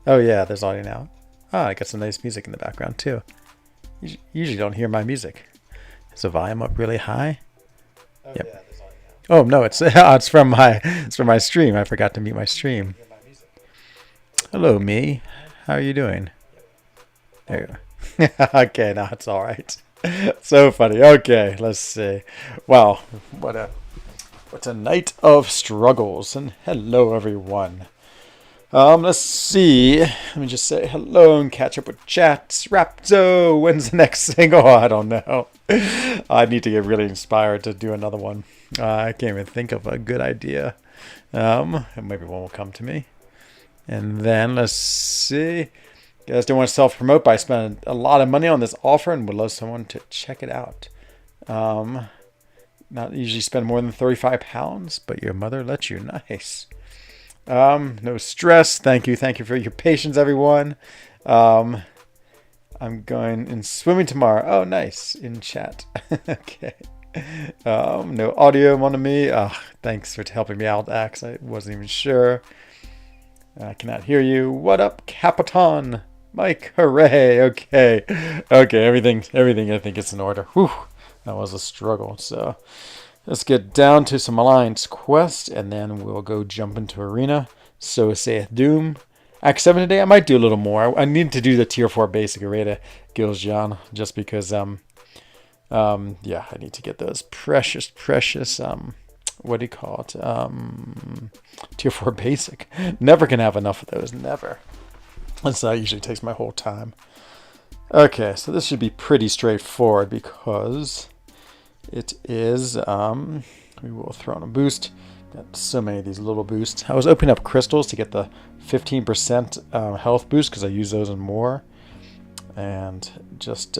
Oh yeah, there's audio now. Ah, I got some nice music in the background too. You usually don't hear my music. Is the volume up really high? Oh Yep. yeah, there's audio now. Oh no, it's from my stream. I forgot to mute my You don't stream. hear my music. Hello, me. How are you doing? Yep. Oh, There you go. Okay, now it's all right. So funny. Okay, let's see. Wow, what a night of struggles. And hello, everyone. Let's see. Let me just say hello and catch up with chat. Rapto, when's the next single? I don't know. I need to get really inspired to do another one. I can't even think of a good idea. Maybe one will come to me. And then let's see. You guys don't want to self-promote, but I spent a lot of money on this offer and would love someone to check it out. Not usually spend more than £35, but your mother lets you. Nice. No stress. Thank you for your patience, everyone. I'm going in swimming tomorrow. Oh, nice. In chat. Okay. No audio, mon ami. Thanks for helping me out, Axe. I wasn't even sure. I cannot hear you. What up, Capitan? Mike, hooray. Okay. Okay, everything I think is in order. Whew. That was a struggle. So let's get down to some Alliance Quest, and then we'll go jump into Arena. So saith Doom. Act 7 today, I might do a little more. I need to do the Tier 4 basic array to Gilsjan, just because, yeah, I need to get those precious, what do you call it? Tier 4 basic. Never can have enough of those, never. And so that usually takes my whole time. Okay, so this should be pretty straightforward because it is, we will throw in a boost. Got so many of these little boosts. I was opening up crystals to get the 15% health boost because I use those and more. And just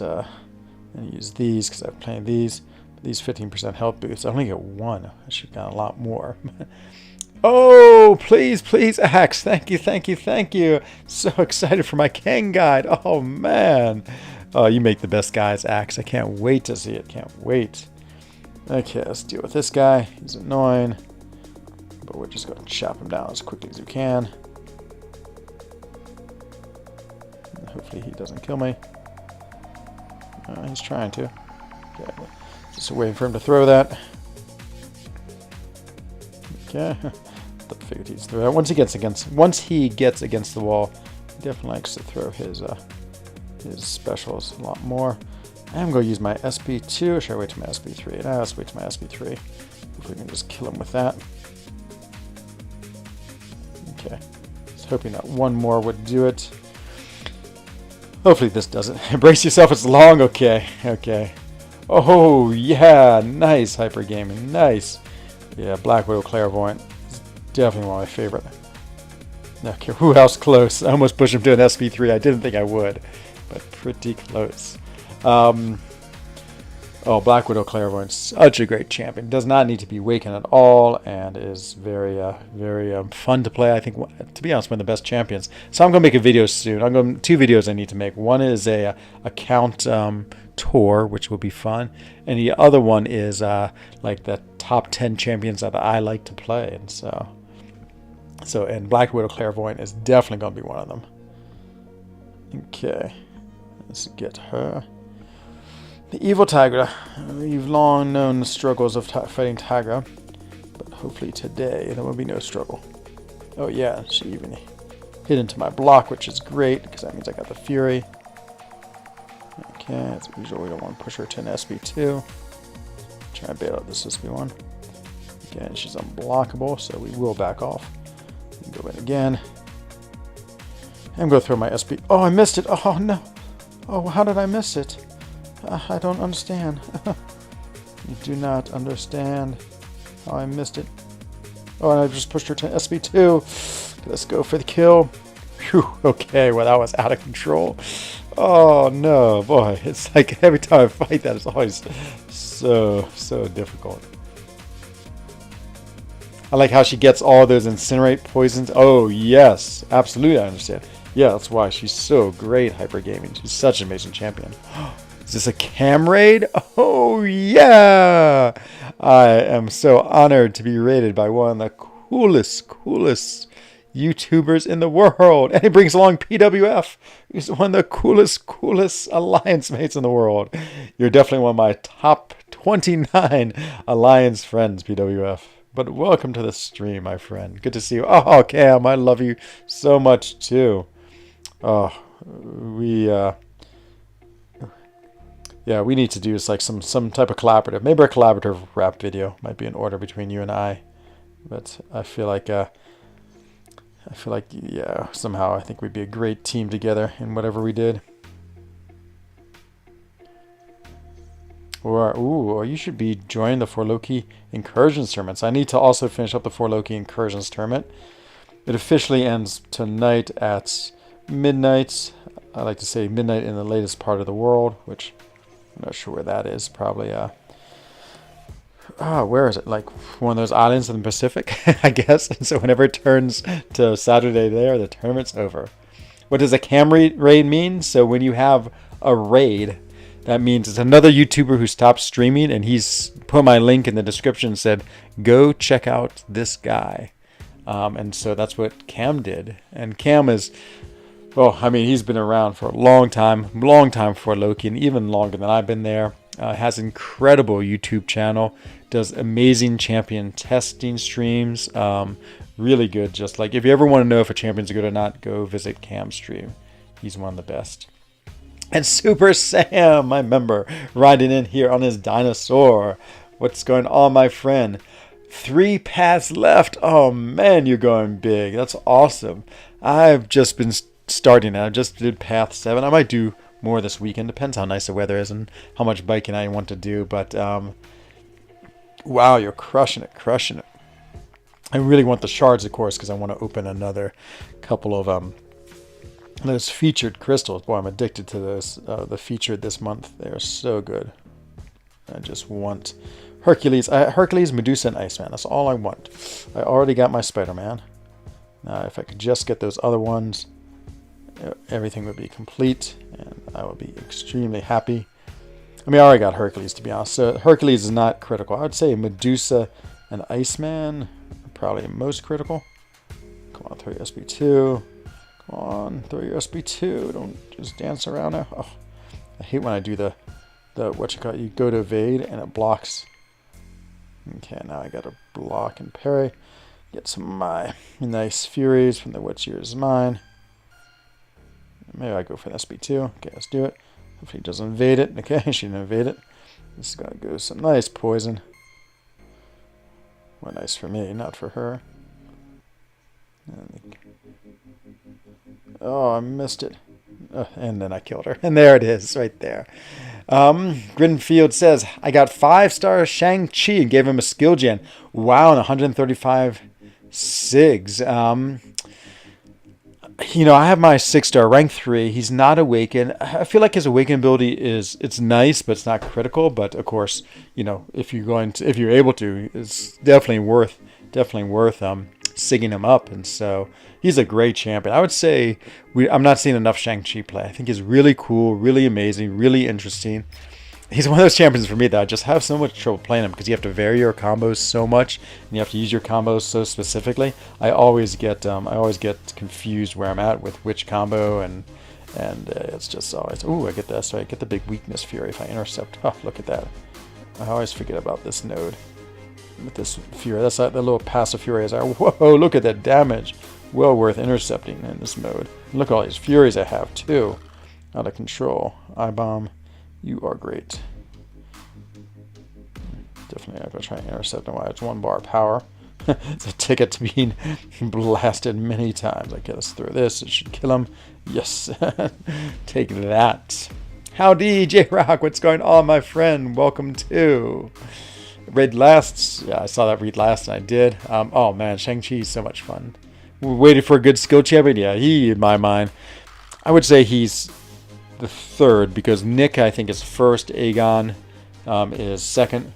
use these because I'm playing these. These 15% health boosts. I only get one. I should have gotten a lot more. Oh, please, Axe. Thank you. So excited for my King guide. Oh, man. Oh, you make the best guys, Axe. I can't wait to see it. Can't wait. Okay, let's deal with this guy. He's annoying. But we're just going to chop him down as quickly as we can. And hopefully he doesn't kill me. He's trying to. Okay, just waiting for him to throw that. Okay. Figured he'd throw that. Once he gets against the wall, he definitely likes to throw his specials a lot more. I am going to use my SP2, or should I wait till my SP3? No, let's wait till my SP3. If we can just kill him with that. Okay. Just hoping that one more would do it. Hopefully this doesn't. Brace yourself, it's long. Okay. Oh, yeah. Nice, Hyper Gaming. Nice. Yeah, Black Widow Clairvoyant. Definitely one of my favorite. Okay, who else close? I almost pushed him to an SP3. I didn't think I would, but pretty close. Oh, Black Widow Clairvoyant, such a great champion. Does not need to be wakened at all, and is very fun to play. I think, to be honest, one of the best champions. So I'm gonna make a video soon. Two videos I need to make. One is a account tour, which will be fun, and the other one is like the top 10 champions that I like to play, and and Black Widow Clairvoyant is definitely gonna be one of them. Okay, let's get her. The evil Tigra. You've long known the struggles of fighting Tigra, but hopefully today there will be no struggle. Oh yeah, she even hit into my block, which is great because that means I got the Fury. Okay, as usual, we don't want to push her to an SP2. Try to bail out this SP1. Again, she's unblockable, so we will back off. Go in again. I'm going to throw my SP. Oh, I missed it. Oh no. Oh, how did I miss it? I don't understand. You do not understand how I missed it. Oh, and I just pushed her to SP2. Let's go for the kill. Whew, okay, well, that was out of control. Oh, no, boy. It's like every time I fight that, it's always so difficult. I like how she gets all those incinerate poisons. Oh, yes. Absolutely, I understand. Yeah, that's why she's so great, Hyper Gaming. She's such an amazing champion. Is this a cam raid? Oh, yeah! I am so honored to be raided by one of the coolest YouTubers in the world. And he brings along PWF. He's one of the coolest alliance mates in the world. You're definitely one of my top 29 alliance friends, PWF. But welcome to the stream, my friend. Good to see you. Oh, Cam, I love you so much too. Oh, yeah, we need to do like some type of collaborative. Maybe a collaborative rap video might be in order between you and I. But I feel like yeah, somehow I think we'd be a great team together in whatever we did. Or you should be joining the 4 Loki Incursions tournaments. I need to also finish up the 4 Loki Incursions tournament. It officially ends tonight at midnight. I like to say midnight in the latest part of the world, which I'm not sure where that is. Probably where is it? Like one of those islands in the Pacific, I guess. And so whenever it turns to Saturday there, the tournament's over. What does a cam raid mean? So when you have a raid, that means it's another YouTuber who stopped streaming, and he's put my link in the description and said, go check out this guy. And so that's what Cam did. And Cam is, well, I mean, he's been around for a long time for Loki, and even longer than I've been there. Has incredible YouTube channel, does amazing champion testing streams, really good. Just like if you ever want to know if a champion's good or not, go visit Cam's stream. He's one of the best. And Super Sam, my member, riding in here on his dinosaur. What's going on, my friend? 3 paths left. Oh man, you're going big. That's awesome. I've just been starting. I just did path 7. I might do more this weekend. Depends how nice the weather is and how much biking I want to do. But wow, you're crushing it. I really want the shards, of course, because I want to open another couple of those featured crystals. Boy, I'm addicted to those. The featured this month. They're so good. I just want Hercules, Medusa, and Iceman. That's all I want. I already got my Spider-Man. Now, if I could just get those other ones, everything would be complete, and I would be extremely happy. I mean, I already got Hercules, to be honest. So Hercules is not critical. I would say Medusa and Iceman are probably most critical. Come on, throw your SB2. Come on, throw your SB2. Don't just dance around there. Oh, I hate when I do the what you call it. You go to evade and it blocks. Okay, now I got to block and parry. Get some of my nice Furies from the What's Yours Is Mine. Maybe I go for an SB2. Okay, let's do it. Hopefully he doesn't evade it. Okay, she didn't evade it. This is going to go some nice poison. Well, nice for me, not for her. Oh, I missed it. And then I killed her. And there it is, right there. Grinfield says, I got 5-star Shang-Chi and gave him a skill gen. Wow, and 135 SIGs. You know, I have my 6-star rank 3. He's not awakened. I feel like his awaken ability it's nice, but it's not critical. But of course, you know, if you're able to, it's definitely worth sigging him up. And so he's a great champion. I would say I'm not seeing enough Shang-Chi play. I think he's really cool, really amazing, really interesting. He's one of those champions for me that I just have so much trouble playing him because you have to vary your combos so much and you have to use your combos so specifically. I always get confused where I'm at with which combo, and it's just always, ooh, I get that. So I get the big weakness Fury if I intercept. Oh, look at that. I always forget about this node with this Fury. That's like the little passive Fury is. Whoa, look at that damage. Well worth intercepting in this mode. Look at all these Furies I have too. Out of control. I-bomb. You are great. Definitely I'm going to try and intercept him while it's 1 bar power. It's a ticket to being blasted many times. Okay, let's throw this. It should kill him. Yes. Take that. Howdy, J-Rock. What's going on, my friend? Welcome to Raid Lasts. Yeah, I saw that Raid Last, and I did. Oh, man, Shang-Chi is so much fun. We're waiting for a good skill champion. Yeah, he, in my mind, I would say he's the 3rd, because Nick, I think, is 1st. Aegon is 2nd.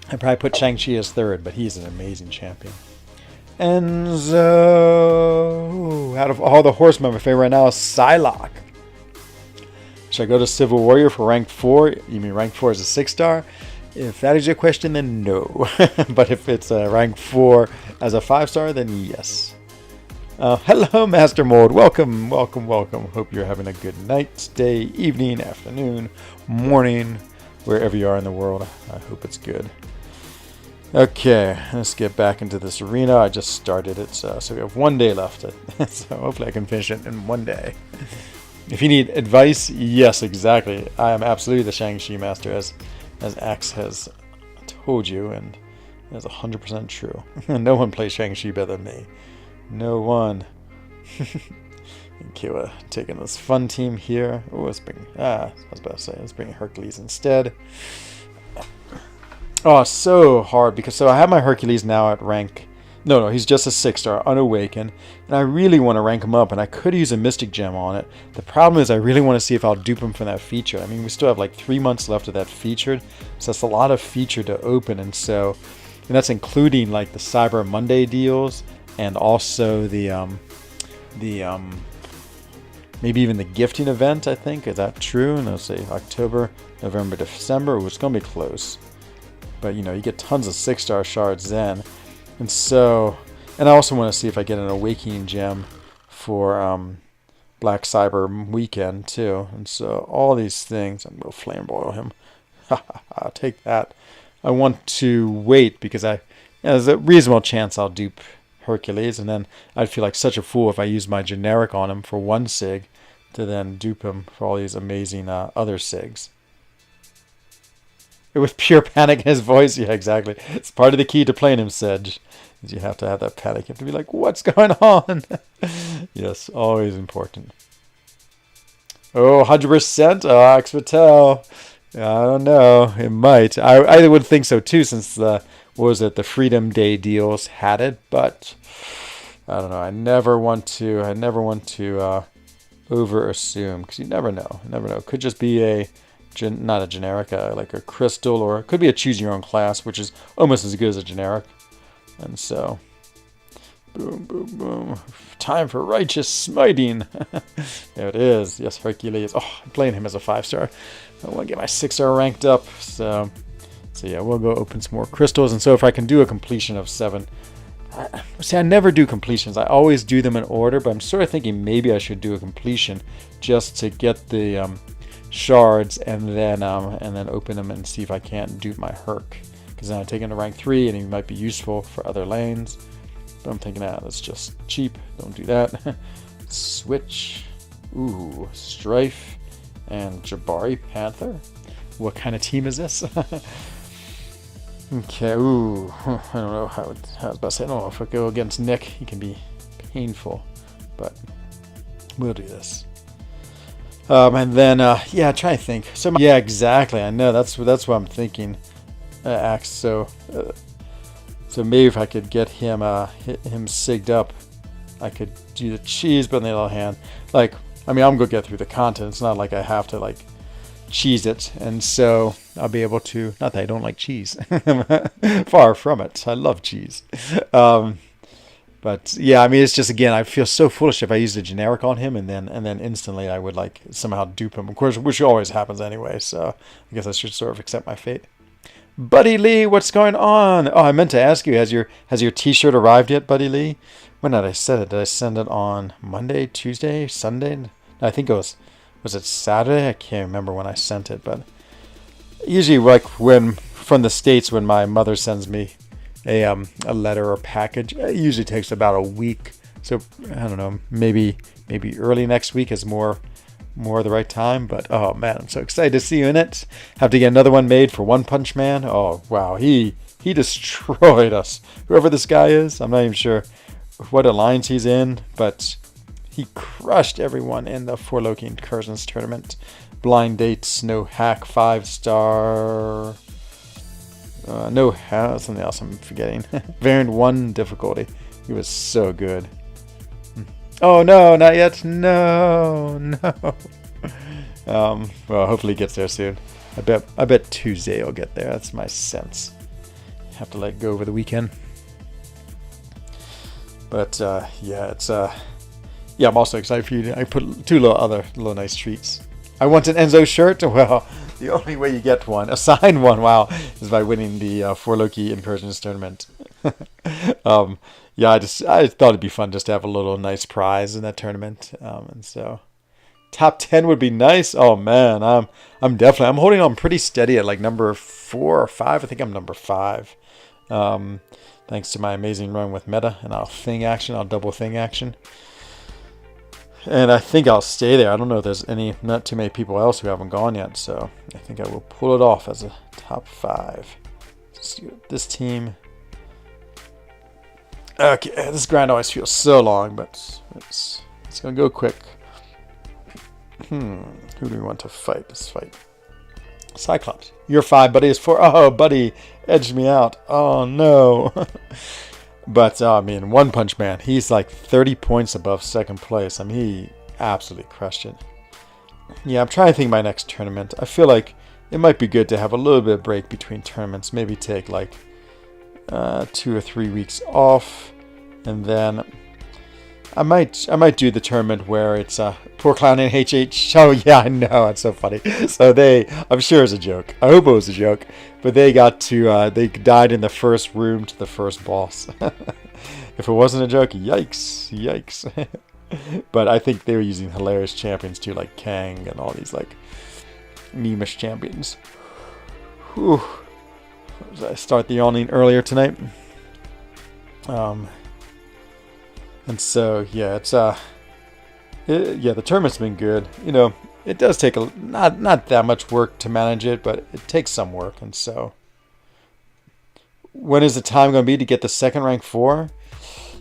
I'd probably put Shang-Chi as 3rd, but he's an amazing champion. Enzo, out of all the horsemen, my favorite right now is Psylocke. Should I go to Civil Warrior for rank 4? You mean rank 4 is a 6-star? If that is your question, then no. But if it's a rank 4 as a 5-star, then yes. Hello, Master Mold. Welcome, welcome, welcome. Hope you're having a good night, day, evening, afternoon, morning, wherever you are in the world. I hope it's good. Okay, let's get back into this arena. I just started it, so we have 1 day left. So hopefully I can finish it in 1 day. If you need advice, yes, exactly. I am absolutely the Shang-Chi master, as Axe has told you, and that's 100% true. No one plays Shang-Chi better than me. No one. Okay, we're taking this fun team here. Oh, let's bring... I was about to say, let's bring Hercules instead. Oh, so hard, because I have my Hercules now at rank... No, he's just a 6-star, unawakened, and I really want to rank him up, and I could use a Mystic Gem on it. The problem is I really want to see if I'll dupe him from that feature. I mean, we still have like 3 months left of that featured, so that's a lot of feature to open, and that's including like the Cyber Monday deals, and also the maybe even the gifting event, I think. Is that true? And let's say October, November, December, which is going to be close. But, you get tons of 6-star shards then. And I also want to see if I get an Awakening Gem for Black Cyber Weekend, too. And so all these things, I'm going to Flame Boil him. I'll take that. I want to wait because there's a reasonable chance I'll dupe Hercules, and then I'd feel like such a fool if I use my generic on him for 1 sig to then dupe him for all these amazing other sigs. With pure panic in his voice. Yeah, exactly. It's part of the key to playing him, Sedge. You have to have that panic. You have to be like, what's going on? Yes, always important. Oh, 100%? Oh, Axe Patel. I don't know. It might. I would think so too, since the Freedom Day deals had it, but I don't know. I never want to over assume, because you never know. It could just be not a generic, like a crystal, or it could be a choose your own class, which is almost as good as a generic. And so, boom, boom, boom. Time for righteous smiting. There it is. Yes, Hercules. Oh, I'm playing him as a 5-star. I want to get my 6-star ranked up. So yeah, we'll go open some more crystals. And so if I can do a completion of 7. See, I never do completions. I always do them in order, but I'm sort of thinking maybe I should do a completion just to get the shards and then open them and see if I can't dupe my Herc. Because then I take him to rank 3 and he might be useful for other lanes. But I'm thinking, that's just cheap. Don't do that. Switch. Ooh, Strife and Jabari Panther. What kind of team is this? Okay, ooh. I don't know how I was about to say. I don't know if I go against Nick, he can be painful. But we'll do this. And then, try to think. So, yeah, exactly. I know that's what I'm thinking. Axe. So maybe if I could get him sigged up, I could do the cheese, but on the other hand, I'm gonna get through the content. It's not like I have to cheese it, and so I'll be able to. Not that I don't like cheese. Far from it. I love cheese. But yeah, it's just, again, I feel so foolish if I used a generic on him and then instantly I would somehow dupe him. Of course, which always happens anyway. So I guess I should sort of accept my fate. Buddy Lee, what's going on? Oh, I meant to ask you, has your T-shirt arrived yet, Buddy Lee? When did I send it? Did I send it on Monday, Tuesday, Sunday? No, I think it was it Saturday? I can't remember when I sent it, but usually when from the States, when my mother sends me a letter or package, it usually takes about a week. So I don't know, maybe early next week is more the right time. But oh man, I'm so excited to see you in it. Have to get another one made for One Punch Man. Oh wow, he destroyed us. Whoever this guy is, I'm not even sure what alliance he's in, but he crushed everyone in the Four Loki Incursions tournament. Blind Dates, no hack, 5-star. No, something else I'm forgetting. Variant 1 difficulty. He was so good. Oh no, not yet. No. Well, hopefully he gets there soon. I bet Tuesday he'll get there. That's my sense. Have to let go over the weekend. But I'm also excited for you. I put 2 little nice treats. I want an Enzo shirt. Well, the only way you get one, a signed one. Wow, is by winning the For Loki Incursions tournament. Yeah, I thought it'd be fun just to have a little nice prize in that tournament, and so top 10 would be nice. Oh man, I'm holding on pretty steady at like number 4 or 5. I think I'm number 5. Thanks to my amazing run with meta, and I'll double thing action. And I think I'll stay there. I don't know if there's not too many people else who haven't gone yet, so I think I will pull it off as a top 5. This team. Okay, this grind always feels so long, but it's gonna go quick. Who do we want to fight? Let's fight Cyclops. You're 5, buddy. Is 4. Oh, buddy edged me out. Oh no. But I mean, One Punch Man. He's like 30 points above second place. I mean, he absolutely crushed it. Yeah, I'm trying to think of my next tournament. I feel like it might be good to have a little bit of break between tournaments. Maybe take like 2 or 3 weeks off, and then I might do the tournament where it's Poor Clown and HH. Oh yeah, I know, it's so funny. So I'm sure it's a joke. I hope it was a joke, but they they died in the first room to the first boss. If it wasn't a joke, yikes. But I think they were using hilarious champions too, like Kang and all these like meme-ish champions. Whew. Did I start the yawning earlier tonight? And so yeah, it's the tournament's been good. You know, it does take not that much work to manage it, but it takes some work. And so, when is the time going to be to get the second rank 4?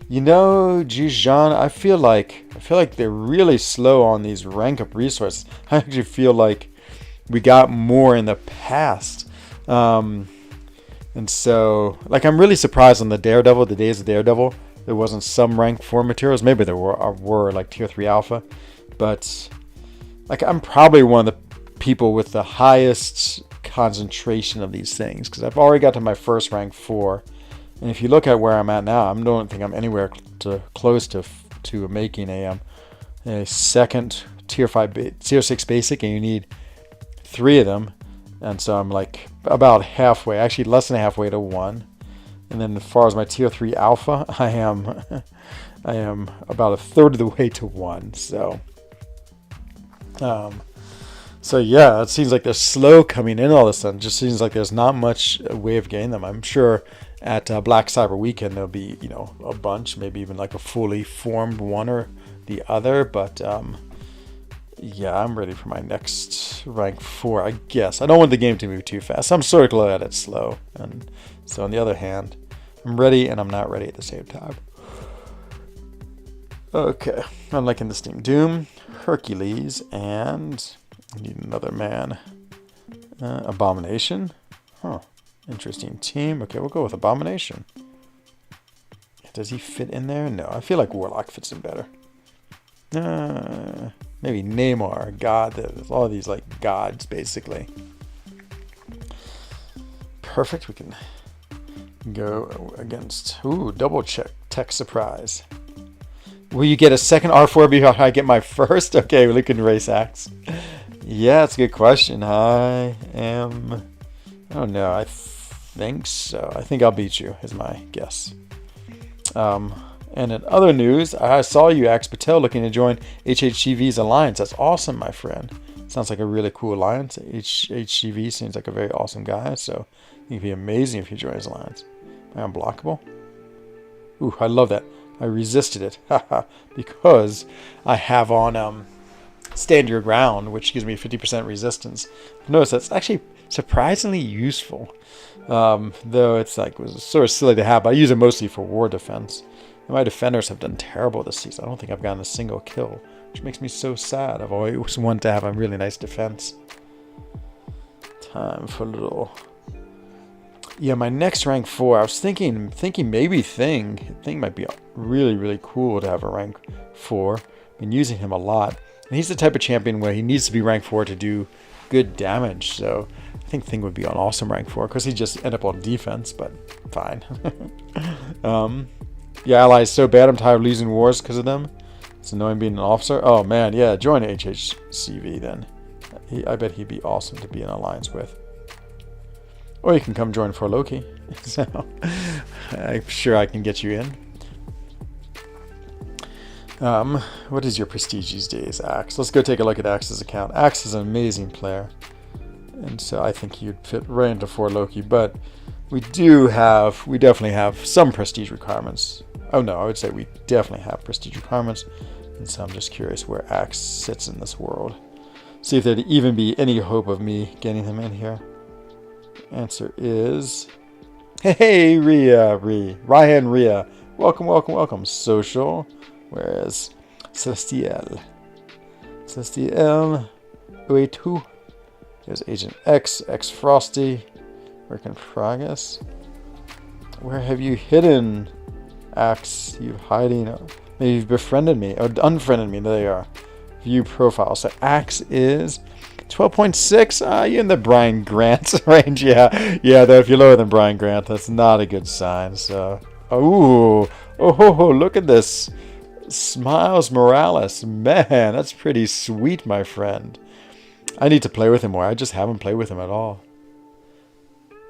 You know, Jijan, I feel like they're really slow on these rank up resources. I actually feel like we got more in the past. And so, like, I'm really surprised on the Days of Daredevil, there wasn't some rank 4 materials. Maybe there were like tier 3 alpha. But, like, I'm probably one of the people with the highest concentration of these things, because I've already got to my first rank 4. And if you look at where I'm at now, I don't think I'm anywhere close to making a second tier 6 basic, and you need 3 of them. And so I'm like about halfway, actually less than halfway to 1. And then as far as my tier 3 alpha, I am about a third of the way to 1. So yeah, it seems like they're slow coming in all of a sudden. It just seems like there's not much way of getting them. I'm sure at Black Cyber Weekend there'll be, you know, a bunch, maybe even like a fully formed one or the other. But yeah, I'm ready for my next rank 4, I guess. I don't want the game to move too fast. I'm sort of glad it's slow. And so on the other hand, I'm ready and I'm not ready at the same time. Okay, I'm liking this team. Doom, Hercules, and I need another man. Abomination. Huh. Interesting team. Okay, we'll go with Abomination. Does he fit in there? No, I feel like Warlock fits in better. Maybe Namor, God. There's all these like gods, basically. Perfect. We can go against. Ooh, double check. Tech surprise. Will you get a second R4 before I get my first? Okay, we're looking race axe. Yeah, that's a good question. I don't know. I think so. I think I'll beat you, is my guess. And in other news, I saw you, Axe Patel, looking to join HHCV's alliance. That's awesome, my friend. Sounds like a really cool alliance. HCV seems like a very awesome guy, so I think it'd be amazing if you join his alliance. Am I unblockable? Ooh, I love that. I resisted it, because I have on Stand Your Ground, which gives me 50% resistance. Notice that's actually surprisingly useful, though it's like was sort of silly to have. But I use it mostly for war defense. And my defenders have done terrible this season. I don't think I've gotten a single kill, which makes me so sad. I've always wanted to have a really nice defense. Time for a little. Yeah, my next rank 4. I was thinking maybe Thing. Thing might be really, really cool to have a rank 4. I've been using him a lot. And he's the type of champion where he needs to be rank 4 to do good damage. So I think Thing would be an awesome rank 4 because he just end up on defense, but fine. Yeah, allies so bad I'm tired of losing wars because of them. It's annoying being an officer. Oh man, yeah, join HHCV then. I bet he'd be awesome to be in alliance with. Or you can come join for Loki. So I'm sure I can get you in. What is your prestige these days, Axe? Let's go take a look at Axe's account. Axe is an amazing player, and so I think you'd fit right into for Loki. But we definitely have some prestige requirements. Oh no, I would say we definitely have prestige requirements, and so I'm just curious where Axe sits in this world. See if there'd even be any hope of me getting him in here. Answer is, hey Ryan Rhea, welcome. Social, where is Celestial? 082. There's Agent X Frosty, work in progress. Where have you hidden, Axe? You hiding? Maybe you've befriended me or unfriended me. There you are. View profile. So Axe is 12.6. You're in the Brian Grant range. Yeah. Though if you're lower than Brian Grant, that's not a good sign. So, oh, look at this, Smiles Morales. Man, that's pretty sweet, my friend. I need to play with him more. I just haven't played with him at all.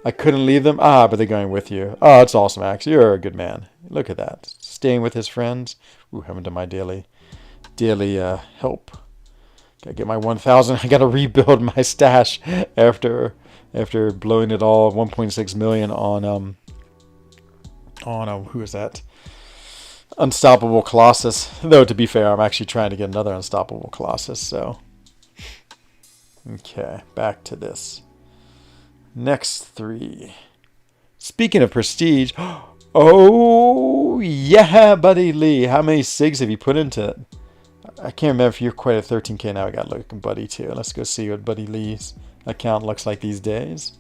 I couldn't leave them. But they're going with you. Oh, that's awesome, Axe. You're a good man. Look at that. Staying with his friends. Ooh, haven't done my daily help. Gotta get my 1,000. I gotta rebuild my stash after blowing it all 1.6 million on who is that? Unstoppable Colossus. Though to be fair, I'm actually trying to get another Unstoppable Colossus. So okay, back to this. Next 3. Speaking of prestige, oh yeah, buddy Lee. How many SIGs have you put into it? I can't remember if you're quite at 13k now. I got looking Buddy too. Let's go see what Buddy Lee's account looks like these days.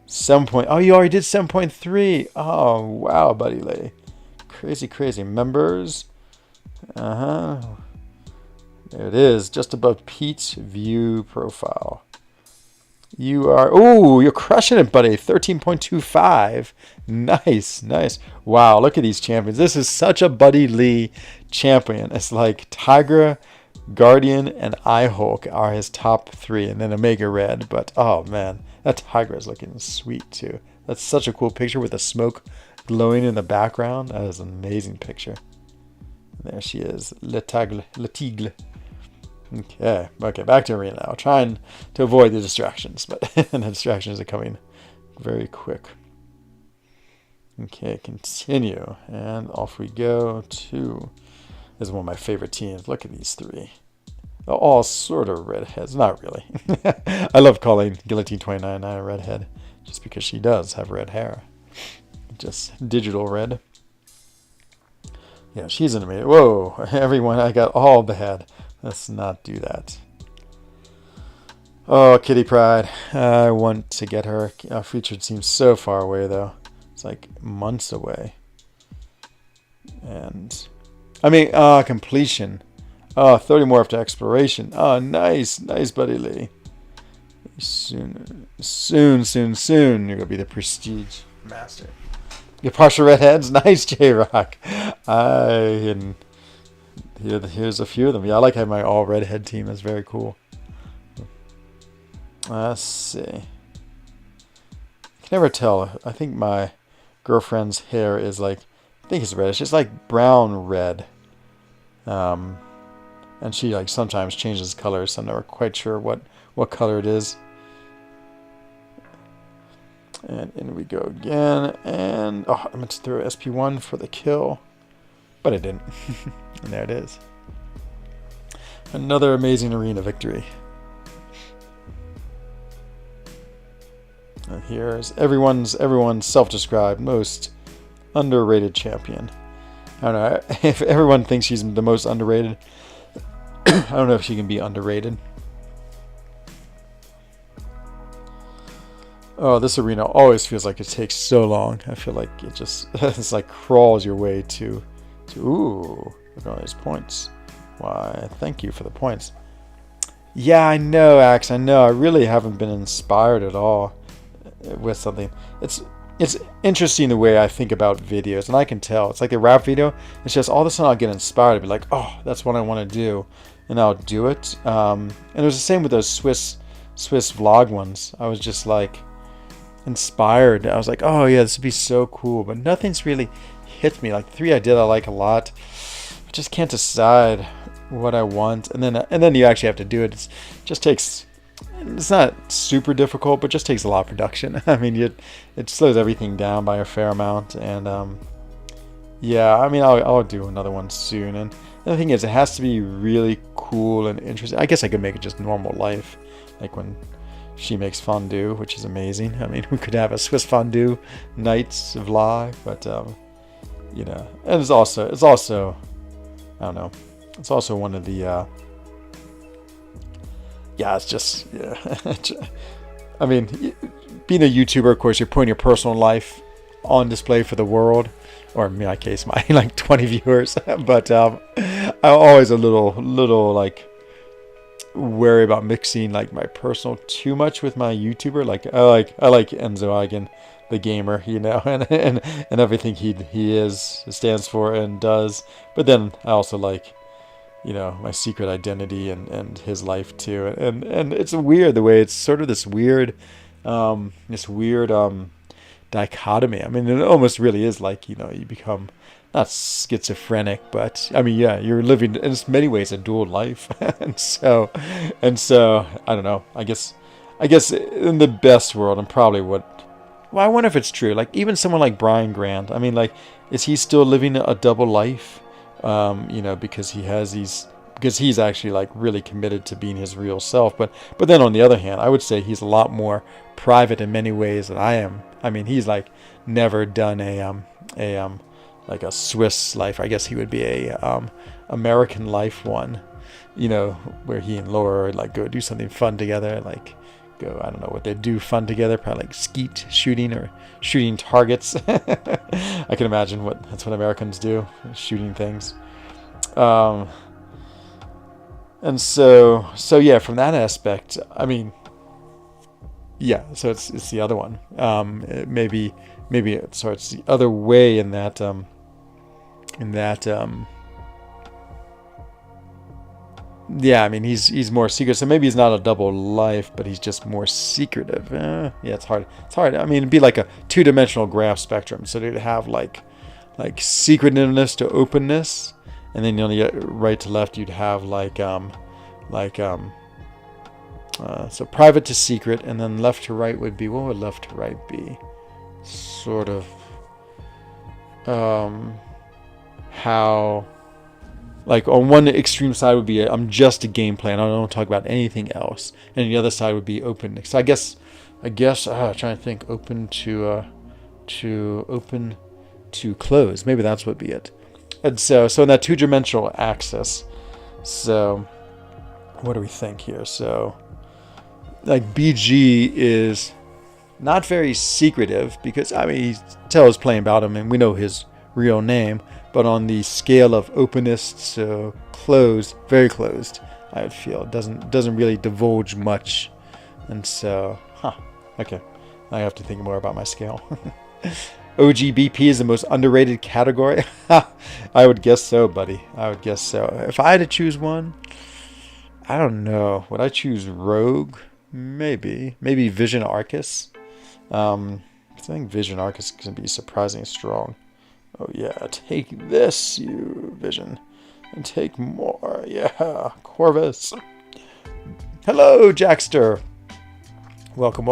7. Oh, you already did 7.3. Oh wow, Buddy Lee. Crazy. Members. There it is, just above Pete's view profile. You are, you're crushing it, buddy. 13.25. Nice. Wow, look at these champions. This is such a Buddy Lee champion. It's like Tigra, Guardian, and iHulk are his top 3, and then Omega Red. But, oh man, that Tigra is looking sweet too. That's such a cool picture with the smoke glowing in the background. That is an amazing picture. There she is, Letigle. Okay, back to arena now. Trying to avoid the distractions, but the distractions are coming very quick. Okay, continue, and off we go to, this is one of my favorite teams. Look at these 3. They're all sort of redheads. Not really. I love calling Guillotine 299 a redhead, just because she does have red hair. Just digital red. Yeah, she's an amazing. Whoa, everyone, I got all bad. Let's not do that. Oh, Kitty Pride. I want to get her. Featured seems so far away, though. It's like months away. And, I mean, completion. 30 more after exploration. Oh, nice, Buddy Lee. Soon, you're going to be the prestige master. Your partial redheads? Nice, J-Rock. Here's a few of them. Yeah, I like having my all redhead team. That's very cool. Let's see. I can never tell. I think my girlfriend's hair is like, I think it's reddish. It's like brown red. And she like sometimes changes colors, so I'm never quite sure what color it is. And in we go again. And I meant to throw SP1 for the kill, but I didn't. And there it is. Another amazing arena victory. And here's everyone's self-described most underrated champion. I don't know if everyone thinks she's the most underrated. I don't know if she can be underrated. Oh, this arena always feels like it takes so long. I feel like it just it's like crawls your way to ooh, look at all these points. Why, thank you for the points. Yeah, I know, Axe. I know. I really haven't been inspired at all with something. It's interesting the way I think about videos, and I can tell. It's like a rap video. It's just all of a sudden I'll get inspired to be like, oh, that's what I want to do, and I'll do it. And it was the same with those Swiss vlog ones. I was just like, inspired. I was like, oh yeah, this would be so cool, but nothing's really hit me. Like 3 I did, I like a lot. I just can't decide what I want, and then you actually have to do it. Just takes. It's not super difficult, but just takes a lot of production. I mean, it slows everything down by a fair amount, and yeah, I mean, I'll do another one soon. And the thing is, it has to be really cool and interesting. I guess I could make it just normal life, like when she makes fondue, which is amazing. I mean, we could have a Swiss fondue nights vlog, but you know, and it's also, I don't know, it's also one of the yeah, it's just, yeah. I mean, being a YouTuber, of course, you're putting your personal life on display for the world, or in my case, my like 20 viewers. But I'm always a little like wary about mixing like my personal too much with my YouTuber. Like I like MCOC, the gamer, you know, and everything he stands for and does. But then I also like, you know, my secret identity and his life too, and it's weird the way it's sort of this weird dichotomy. I mean, it almost really is like, you know, you become not schizophrenic, but I mean, yeah, you're living in many ways a dual life, and so I don't know. I guess in the best world, and probably what. Well, I wonder if it's true. Like even someone like Brian Grant. I mean, like, is he still living a double life? You know, because he's actually like really committed to being his real self. But then on the other hand, I would say he's a lot more private in many ways than I am. I mean, he's like never done like a Swiss life. I guess he would be a American life one, you know, where he and Laura would like go do something fun together, like go, I don't know what they do fun together, probably like skeet shooting or shooting targets. I can imagine that's what Americans do, shooting things. And so yeah, from that aspect, I mean, yeah, so it's the other one. Maybe it's the other way in that yeah, I mean, he's more secret. So maybe he's not a double life, but he's just more secretive. Yeah, it's hard. I mean, it'd be like a two-dimensional graph spectrum. So they'd have like secretiveness to openness, and then on the right to left you'd have so private to secret, and then left to right would be, what would left to right be? Sort of how. Like on one extreme side would be I'm just a game plan. I don't talk about anything else, and the other side would be open. So I guess I'm trying to think. Open to open to close. Maybe that's what would be it. And so in that two-dimensional axis. So what do we think here? So like BG is not very secretive because I mean he tells playing about him and we know his real name. But on the scale of openness to closed, very closed, I would feel it doesn't really divulge much, and so, okay, I have to think more about my scale. OGBP is the most underrated category. I would guess so, buddy. I would guess so. If I had to choose one, I don't know. Would I choose Rogue? Maybe Vision Arcus. I think Vision Arcus can be surprisingly strong. Oh yeah, take this, you Vision, and take more. Yeah, Corvus. Hello, Jackster. Welcome,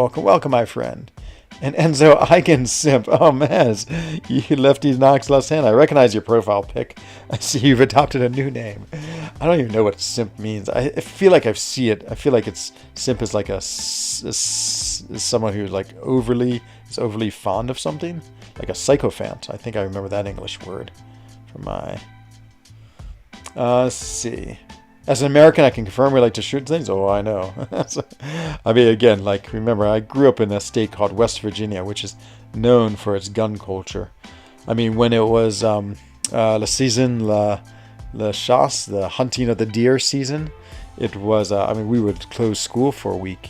my friend. And Enzo Eigen Simp. Oh man, you Lefty Knox left hand. I recognize your profile pic. I see you've adopted a new name. I don't even know what simp means. I feel like I see it. I feel like simp is like someone who's like overly fond of something. Like a sycophant. I think I remember that English word from my... let's see. As an American, I can confirm we like to shoot things. Oh, I know. I mean, again, like, remember, I grew up in a state called West Virginia, which is known for its gun culture. I mean, when it was la saison, la chasse, the hunting of the deer season, it was, I mean, we would close school for a week.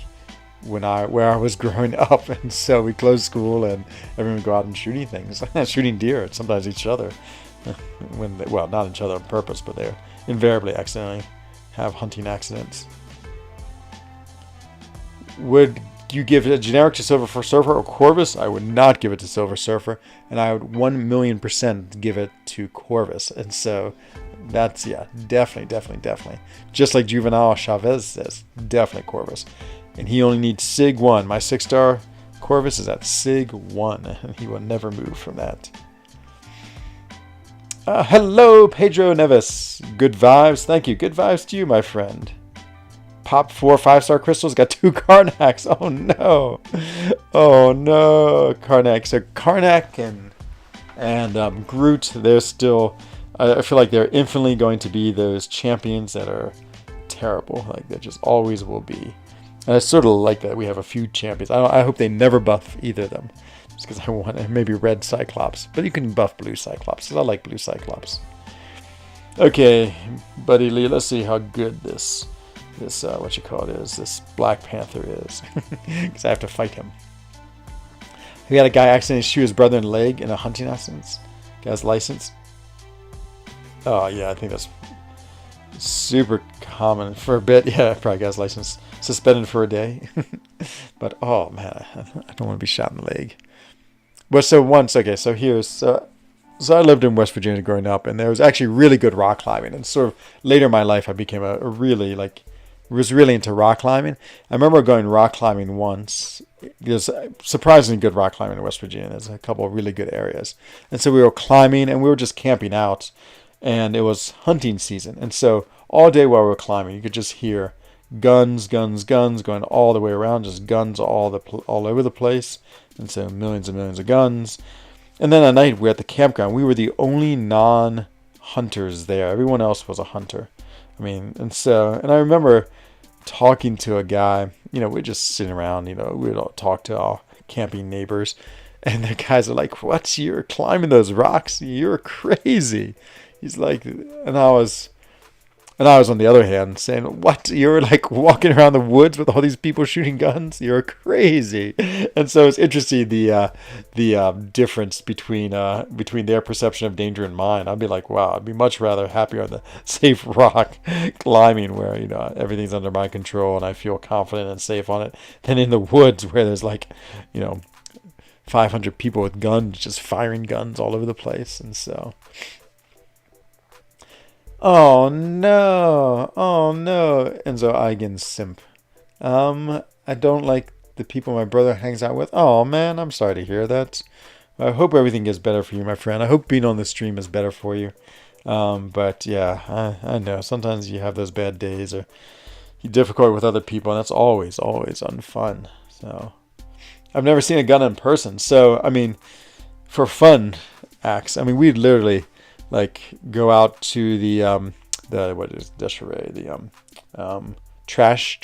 Where I was growing up, and so we closed school and everyone would go out and shooting things, shooting deer, sometimes each other, well, not each other on purpose, but they invariably accidentally have hunting accidents. Would you give a generic to Silver Surfer or Corvus? I would not give it to Silver Surfer, and I would 1,000,000% give it to Corvus. And so that's, yeah, definitely. Just like Juvenal Chavez says, definitely Corvus. And he only needs Sig 1. My 6-star Corvus is at Sig 1, and he will never move from that. Hello, Pedro Neves. Good vibes. Thank you. Good vibes to you, my friend. Pop 4 5-star crystals. Got 2 Karnaks. Oh, no. Oh, no. Karnak. So Karnak and Groot, they're still... I feel like they're infinitely going to be those champions that are terrible. Like, they just always will be. And I sort of like that we have a few champions. I hope they never buff either of them. Just because I want maybe red Cyclops. But you can buff blue Cyclops, because I like blue Cyclops. Okay, Buddy Lee, let's see how good this what you call it is, this Black Panther is. Because I have to fight him. We had a guy accidentally shoot his brother in the leg in a hunting accident. Guy's license. Oh, yeah, I think that's super common for a bit. Yeah, probably guy's license suspended for a day. But, oh, man, I don't want to be shot in the leg. But so once, okay, so here's... So I lived in West Virginia growing up, and there was actually really good rock climbing. And sort of later in my life, I became a really, like... was really into rock climbing. I remember going rock climbing once. There's surprisingly good rock climbing in West Virginia. There's a couple of really good areas. And so we were climbing, and we were just camping out. And it was hunting season. And so all day while we were climbing, you could just hear guns going all the way around. Just guns all over the place. And so millions and millions of guns. And then at night, we're at the campground. We were the only non-hunters there. Everyone else was a hunter. I mean, and I remember talking to a guy, we're just sitting around, we'd all talk to our camping neighbors, and the guys are like, what, you're climbing those rocks? You're crazy. He's like, and I was on the other hand saying, what, you're like walking around the woods with all these people shooting guns? You're crazy. And so it's interesting the difference between their perception of danger and mine. I'd be like, wow, I'd be much rather happier on the safe rock climbing where everything's under my control and I feel confident and safe on it, than in the woods where there's 500 people with guns just firing guns all over the place. And so... Oh no, Enzo Eigen simp. I don't like the people my brother hangs out with. Oh man, I'm sorry to hear that. I hope everything gets better for you, my friend. I hope being on the stream is better for you. But yeah, I know sometimes you have those bad days or you're difficult with other people, and that's always unfun. So I've never seen a gun in person. So I mean, for fun acts, I mean, we'd literally go out to the what is Desiree, the trash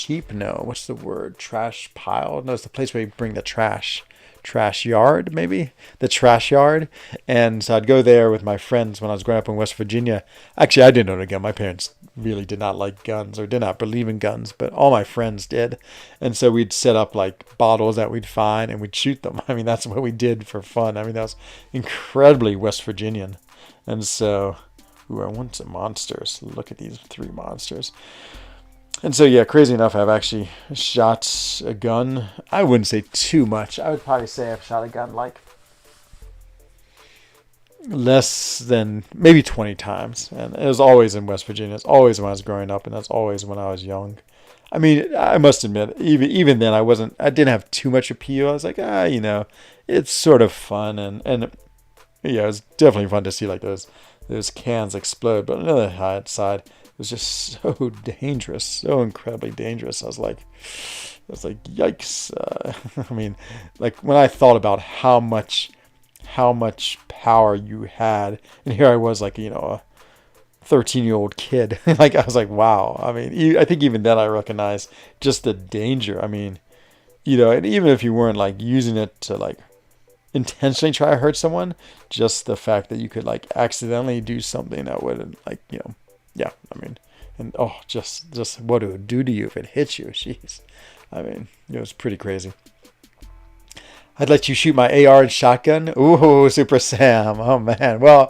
heap? No, what's the word? Trash pile? No, it's the place where you bring the trash yard, maybe? The trash yard. And so I'd go there with my friends when I was growing up in West Virginia. Actually, I didn't own a gun. My parents really did not like guns or did not believe in guns, but all my friends did. And so we'd set up bottles that we'd find and we'd shoot them. I mean, that's what we did for fun. I mean, that was incredibly West Virginian. And so, I want some monsters. Look at these 3 monsters. And so, yeah, crazy enough, I've actually shot a gun. I wouldn't say too much. I would probably say I've shot a gun less than maybe 20 times. And it was always in West Virginia. It's always when I was growing up, and that's always when I was young. I mean, I must admit, even then, I didn't have too much appeal. I was like, it's sort of fun. And yeah, it was definitely fun to see those cans explode. But on the other side, it was just so dangerous, so incredibly dangerous. I was like, yikes. I mean, when I thought about how much power you had, and here I was a 13-year-old kid. I was like, wow. I mean, I think even then I recognized just the danger. I mean, and even if you weren't using it to intentionally try to hurt someone, just the fact that you could accidentally do something that would yeah, I mean, and just what it would do to you if it hit you. Jeez. I mean, it was pretty crazy. I'd let you shoot my AR and shotgun. Ooh, Super Sam. Oh man. Well,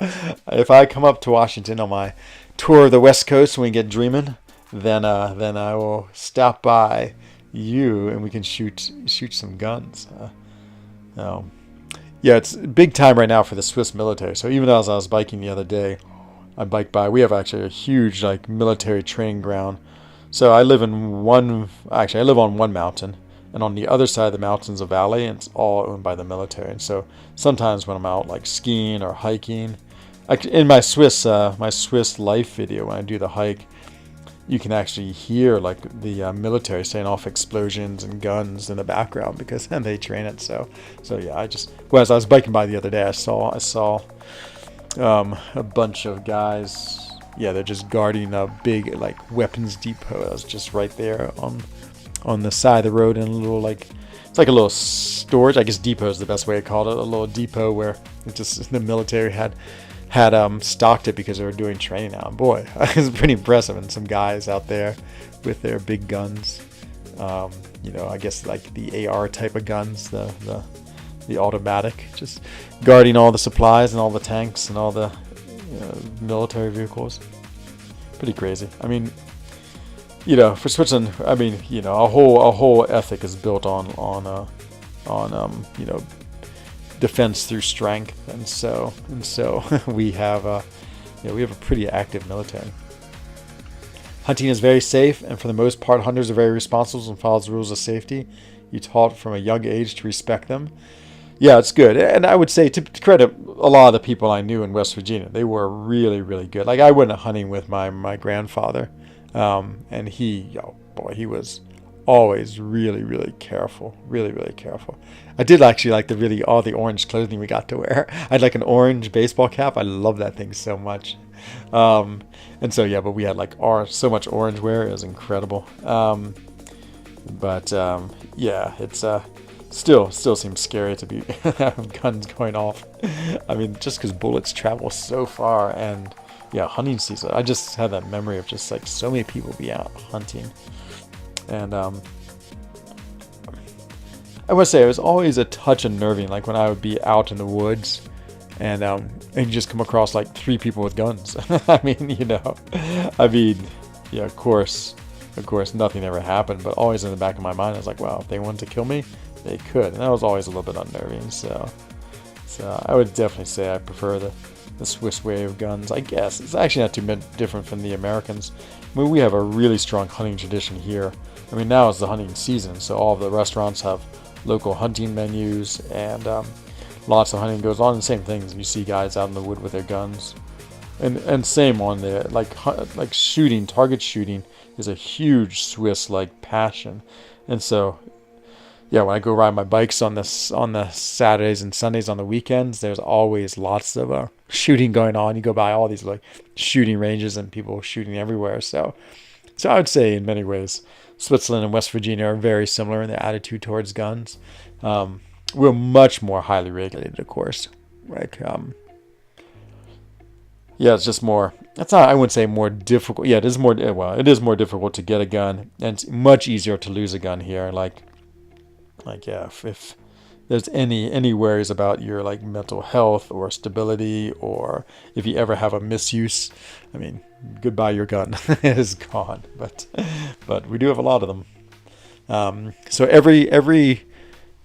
if I come up to Washington on my tour of the West Coast when we get dreaming, then I will stop by you, and we can shoot some guns. Um, yeah, it's big time right now for the Swiss military. So even as I was biking the other day, I biked by. We have actually a huge like military training ground. So I live in one. Actually, I live on one mountain, and on the other side of the mountain's a valley, and it's all owned by the military. And so sometimes when I'm out like skiing or hiking, in my Swiss life video when I do the hike, you can actually hear like the military setting off explosions and guns in the background because they train it. So yeah, as I was biking by the other day, I saw a bunch of guys. Yeah, they're just guarding a big like weapons depot. That was just right there on the side of the road in a little like it's like a little storage. I guess depot is the best way to call it. A little depot where it just the military had stocked it because they were doing training now. And boy, it was pretty impressive. And some guys out there with their big guns. I guess like the AR type of guns, the automatic, just guarding all the supplies and all the tanks and all the military vehicles. Pretty crazy. I mean, for Switzerland, I mean, our whole ethic is built on defense through strength, and so we have a pretty active military. Hunting is very safe, and for the most part, hunters are very responsible and follow the rules of safety. You're taught from a young age to respect them. Yeah, it's good, and I would say to credit a lot of the people I knew in West Virginia, they were really, really good. Like I went hunting with my grandfather, and he was always really, really careful, really, really careful. I did actually like all the orange clothing we got to wear. I had like an orange baseball cap. I love that thing so much. And so yeah, but we had like so much orange wear. It was incredible. Yeah, it's still seems scary to be have guns going off. I mean, just because bullets travel so far, and yeah, hunting season. I just had that memory of just like so many people be out hunting. And I must say, it was always a touch unnerving, like when I would be out in the woods and you just come across like 3 people with guns. I mean, yeah, of course, nothing ever happened, but always in the back of my mind, I was like, wow, if they wanted to kill me, they could. And that was always a little bit unnerving. So I would definitely say I prefer the Swiss way of guns. I guess it's actually not too different from the Americans. I mean, we have a really strong hunting tradition here. I mean, now is the hunting season, so all of the restaurants have local hunting menus, and lots of hunting goes on. And same things, you see guys out in the wood with their guns, and same on the like shooting. Target shooting is a huge Swiss like passion, and so yeah, when I go ride my bikes on the Saturdays and Sundays on the weekends, there's always lots of shooting going on. You go by all these like shooting ranges and people shooting everywhere. So I would say in many ways, Switzerland and West Virginia are very similar in their attitude towards guns. We're much more highly regulated, of course. Like, yeah, it's just more. That's not. I wouldn't say more difficult. Yeah, it is more. Well, it is more difficult to get a gun, and it's much easier to lose a gun here. Like yeah, if there's any worries about your like mental health or stability, or if you ever have a misuse, I mean, goodbye, your gun is gone. But we do have a lot of them. So every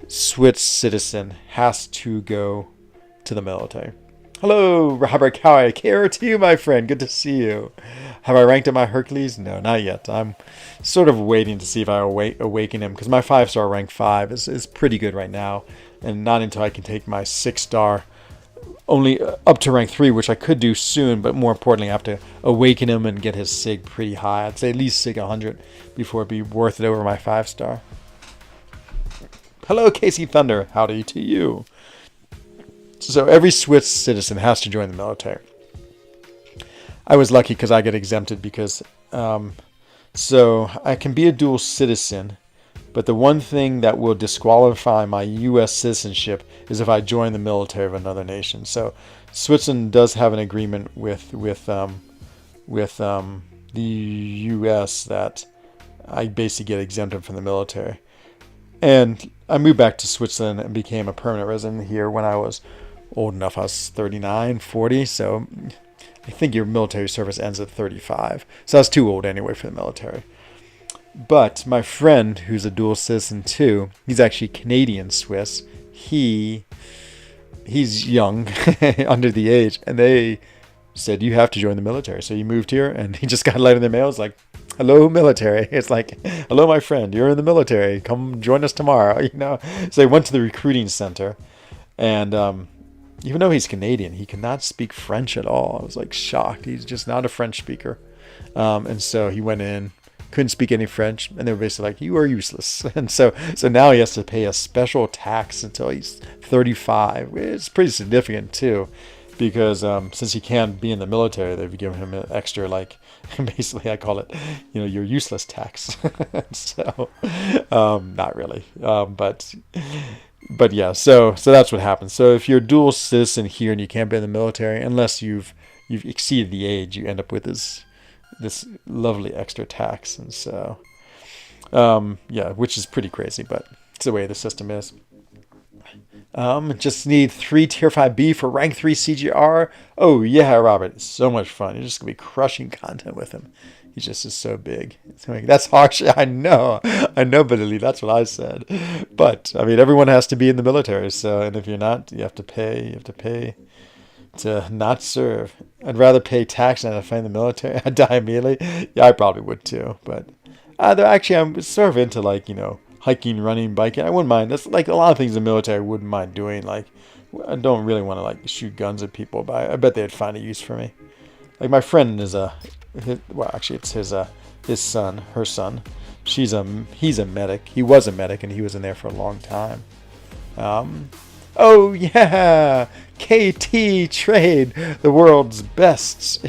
Swiss citizen has to go to the military. Hello, Robert. How I care to you, my friend. Good to see you. Have I ranked up my Hercules? No, not yet. I'm sort of waiting to see if I awaken him, because my 5-star rank 5 is pretty good right now, and not until I can take my 6-star only up to rank 3, which I could do soon, but more importantly, I have to awaken him and get his SIG pretty high. I'd say at least SIG 100 before it'd be worth it over my 5-star. Hello, Casey Thunder. Howdy to you. So every Swiss citizen has to join the military. I was lucky because I get exempted because so I can be a dual citizen, but the one thing that will disqualify my U.S. citizenship is if I join the military of another nation. So Switzerland does have an agreement with the U.S. that I basically get exempted from the military. And I moved back to Switzerland and became a permanent resident here when I was old enough. I was 39, 40, so I think your military service ends at 35. So I was too old anyway for the military. But my friend, who's a dual citizen too, he's actually Canadian Swiss. He's young, under the age, and they said you have to join the military. So he moved here, and he just got a letter in the mail. It's like, hello, military. It's like, hello, my friend. You're in the military. Come join us tomorrow. So they went to the recruiting center, and even though he's Canadian, he cannot speak French at all. I was like shocked. He's just not a French speaker, and so he went in. Couldn't speak any French, and they were basically like, you are useless. And so now he has to pay a special tax until he's 35. It's pretty significant too, because since he can't be in the military, they've given him an extra, like, basically I call it, your useless tax. So not really, but yeah, so that's what happens. So if you're a dual citizen here and you can't be in the military, unless you've exceeded the age, you end up with this lovely extra tax. And so yeah, which is pretty crazy, but it's the way the system is. Just need 3 tier 5B for rank 3 CGR. Oh yeah, Robert, it's so much fun. You're just gonna be crushing content with him. He just is so big. That's harsh. I know, Billy. That's what I said. But I mean, everyone has to be in the military. So, and if you're not, you have to pay. You have to pay to not serve. I'd rather pay tax than defend the military. I'd die immediately. Yeah, I probably would too. But actually, I'm sort of into, like, hiking, running, biking. I wouldn't mind. That's like a lot of things in the military I wouldn't mind doing. Like, I don't really want to, like, shoot guns at people, but I bet they'd find a use for me. Like, my friend is actually it's his son, her son. He's a medic. He was a medic, and he was in there for a long time. Oh yeah, KT Trade, the world's best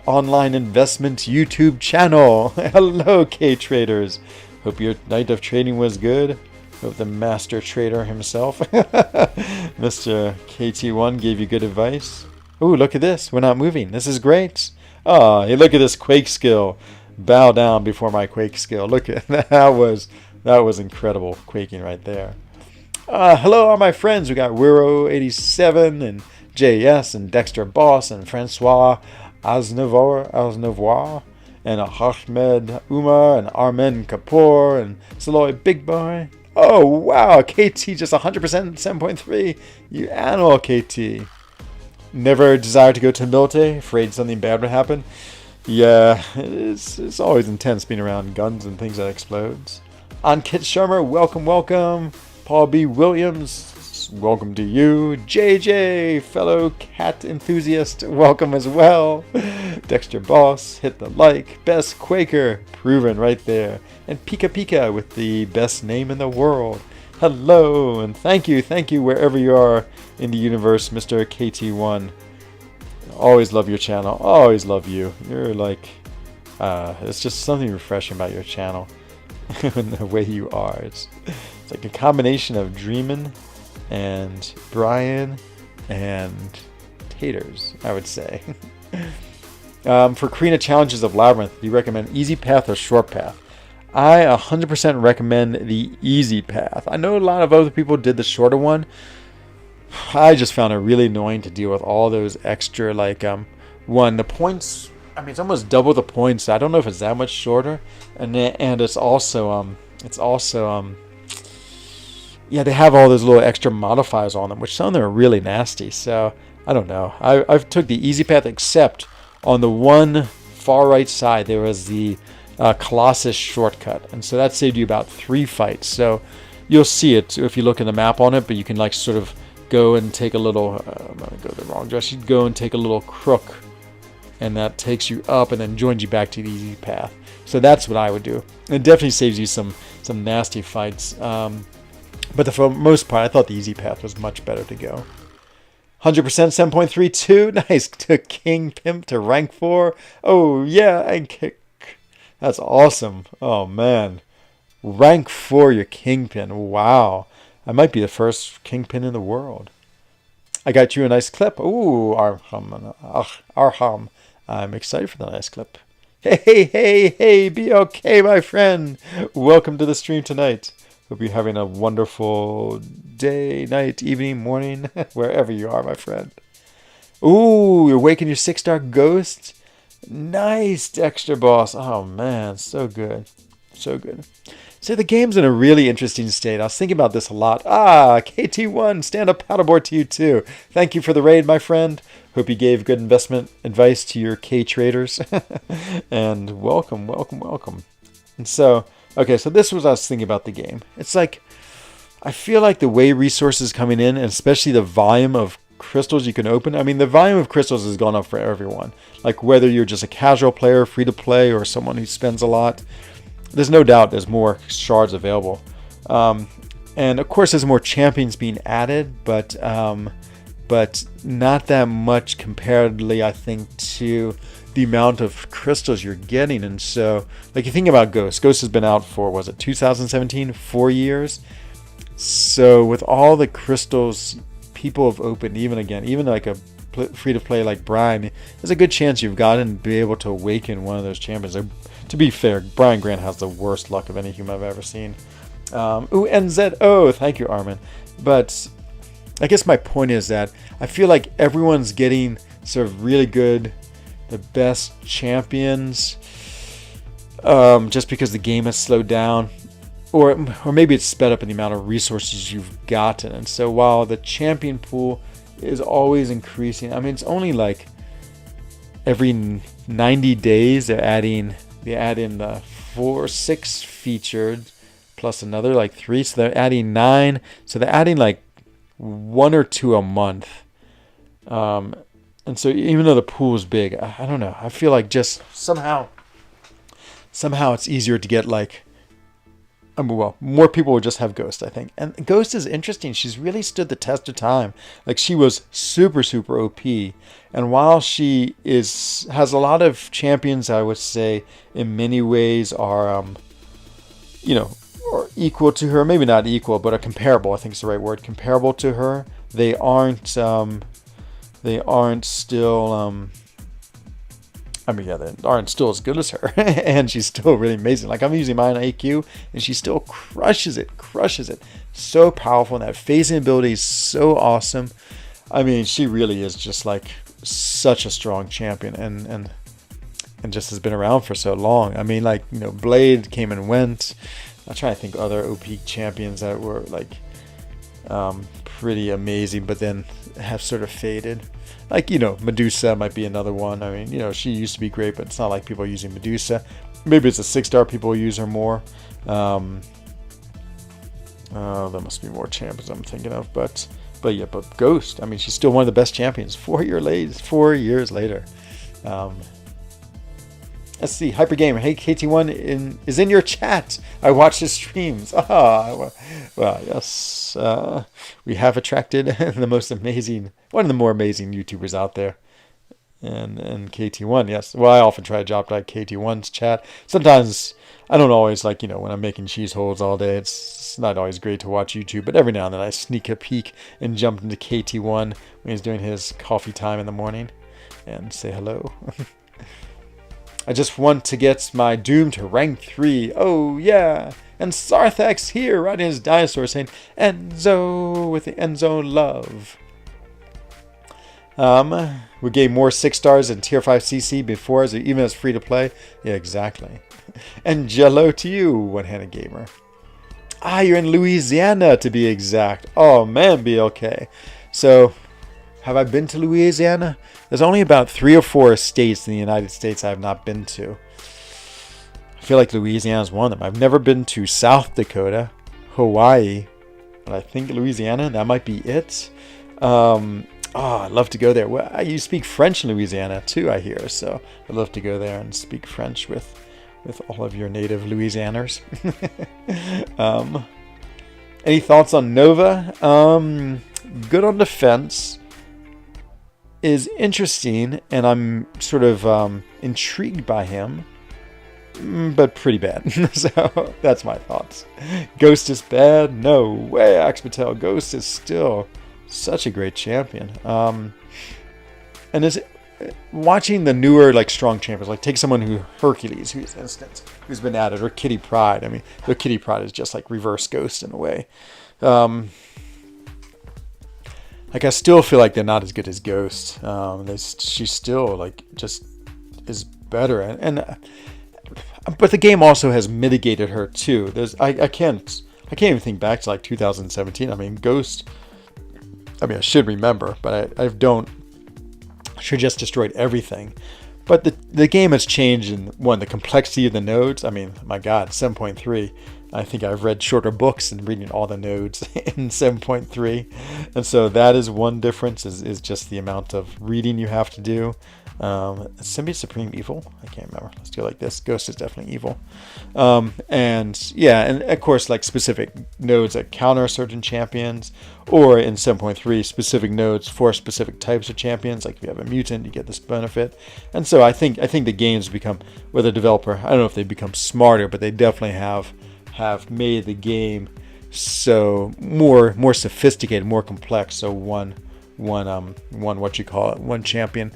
online investment YouTube channel. Hello, K Traders. Hope your night of trading was good. Hope the master trader himself, Mr. KT1, gave you good advice. Ooh, look at this. We're not moving. This is great. Oh, hey, look at this Quake skill. Bow down before my Quake skill. Look at that. That was incredible quaking right there. Hello, all my friends. We got Wiro87 and JS and Dexter Boss and Francois Aznavour and Ahmed Umar and Armen Kapoor and Saloy Big Boy. Oh, wow. KT just 100% 7.3. You animal, KT. Never desired to go to the military, afraid something bad would happen. Yeah, it's always intense being around guns and things that explodes. Ankit Sharma, welcome. Paul B. Williams, welcome to you. JJ, fellow cat enthusiast, welcome as well. Dexter Boss, hit the like. Best Quaker, proven right there. And Pika Pika with the best name in the world. Hello, and thank you wherever you are in the universe, Mr. KT1. Always love your channel. Always love you. You're like, it's just something refreshing about your channel. And the way you are. It's like a combination of Dreamin' and Brian and Taters, I would say. For Karina Challenges of Labyrinth, do you recommend easy path or short path? I 100% recommend the easy path. I know a lot of other people did the shorter one. I just found it really annoying to deal with all those extra, like, the points. I mean, it's almost double the points. I don't know if it's that much shorter, and it's also yeah, they have all those little extra modifiers on them, which some of them are really nasty. So I don't know. I've took the easy path, except on the one far right side there was the Colossus shortcut, and so that saved you about 3 fights. So you'll see it if you look at the map on it, but you can, like, sort of go and take a little. I'm gonna go the wrong direction. You go and take a little crook, and that takes you up and then joins you back to the easy path. So that's what I would do. It definitely saves you some nasty fights. But for the most part, I thought the easy path was much better to go. 100% 7.32. Nice. To King Pimp to rank 4. Oh, yeah. And kick. That's awesome. Oh, man. Rank 4, your Kingpin. Wow. I might be the first Kingpin in the world. I got you a nice clip. Ooh, Arham. I'm excited for the nice clip. Hey, be okay, my friend. Welcome to the stream tonight. Hope you're having a wonderful day, night, evening, morning, wherever you are, my friend. Ooh, you're waking your 6-star ghost. Nice, Dexter Boss. Oh, man, so good. So good. So the game's in a really interesting state. I was thinking about this a lot. KT1, stand up paddleboard to you too. Thank you for the raid, my friend. Hope you gave good investment advice to your K traders. And welcome. And so, okay, so this was what I was thinking about the game. It's like, I feel like the way resources coming in, and especially the volume of crystals you can open. I mean, the volume of crystals has gone up for everyone. Like whether you're just a casual player, free to play, or someone who spends a lot. There's no doubt there's more shards available. And of course there's more champions being added, but not that much comparatively, I think, to the amount of crystals you're getting. And so, like, you think about Ghost. Ghost has been out for, was it 2017? 4 years. So with all the crystals people have opened, even like a free-to-play like Brian, there's a good chance you've gotten to be able to awaken one of those champions. To be fair, Brian Grant has the worst luck of any human I've ever seen. NZO, thank you, Armin. But I guess my point is that I feel like everyone's getting sort of really good, the best champions, just because the game has slowed down. Or maybe it's sped up in the amount of resources you've gotten. And so while the champion pool is always increasing, I mean, it's only like every 90 days they add in the 6 featured plus another like 3. So they're adding 9. So they're adding like 1 or 2 a month. And so even though the pool is big, I don't know. I feel like just somehow it's easier to get like, more people would just have Ghost, I think. And Ghost is interesting. She's really stood the test of time. Like, she was super, super OP. And while she has a lot of champions, I would say, in many ways are, are equal to her. Maybe not equal, but are comparable. I think is the right word. Comparable to her. They aren't still, they aren't still as good as her, and she's still really amazing. Like, I'm using mine on AQ, and she still crushes it. So powerful, and that phasing ability is so awesome. I mean, she really is just like such a strong champion, and just has been around for so long. I mean, like, Blade came and went. I'm trying to think of other OP champions that were like pretty amazing, but then have sort of faded. Like, Medusa might be another one. I mean, she used to be great, but it's not like people are using Medusa. Maybe it's a 6-star people use her more. There must be more champions I'm thinking of. But Ghost, I mean, she's still one of the best champions 4 years later. Let's see, Hypergamer. Hey, KT1 is in your chat. I watch his streams. Well, yes. We have attracted one of the more amazing YouTubers out there. And KT1, yes. Well, I often try to drop by KT1's chat. Sometimes I don't always, like, when I'm making cheese holes all day, it's not always great to watch YouTube. But every now and then I sneak a peek and jump into KT1 when he's doing his coffee time in the morning and say hello. I just want to get my Doom to rank 3. Oh, yeah. And Sarthax here, riding his dinosaur, saying, Enzo with the Enzo love. We gave more 6 stars in Tier 5 CC before, even as free to play. Yeah, exactly. And jello to you, one-handed gamer. You're in Louisiana, to be exact. Oh, man, BLK. So, have I been to Louisiana? There's only about 3 or 4 states in the United States I have not been to. I feel like Louisiana is one of them. I've never been to South Dakota, Hawaii, but I think Louisiana, that might be it. I'd love to go there. Well, you speak French in Louisiana too, I hear. So I'd love to go there and speak French with all of your native Louisianers. Any thoughts on Nova? Good on defense. Is interesting, and I'm sort of intrigued by him, but pretty bad. So that's my thoughts. Ghost is bad? No way, Axe Patel. Ghost is still such a great champion. And is watching the newer, like, strong champions, like take someone who Hercules, who's been added, or Kitty Pryde. I mean, the Kitty Pryde is just like reverse Ghost in a way. Like, I still feel like they're not as good as Ghost. She's still, like, just is better. And but the game also has mitigated her too. I can't even think back to like 2017. I mean, Ghost. I mean, I should remember, but I don't. She just destroyed everything. But the game has changed in the complexity of the nodes. I mean, my God, 7.3. I think I've read shorter books and reading all the nodes in 7.3. And so that is one difference, is just the amount of reading you have to do. Symbiote Supreme evil? I can't remember. Let's do it like this. Ghost is definitely evil. And yeah, and of course, like specific nodes that counter certain champions, or in 7.3, specific nodes for specific types of champions. Like if you have a mutant, you get this benefit. And so I think the games become, with a developer, I don't know if they become smarter, but they definitely have made the game so more sophisticated, more complex. So one champion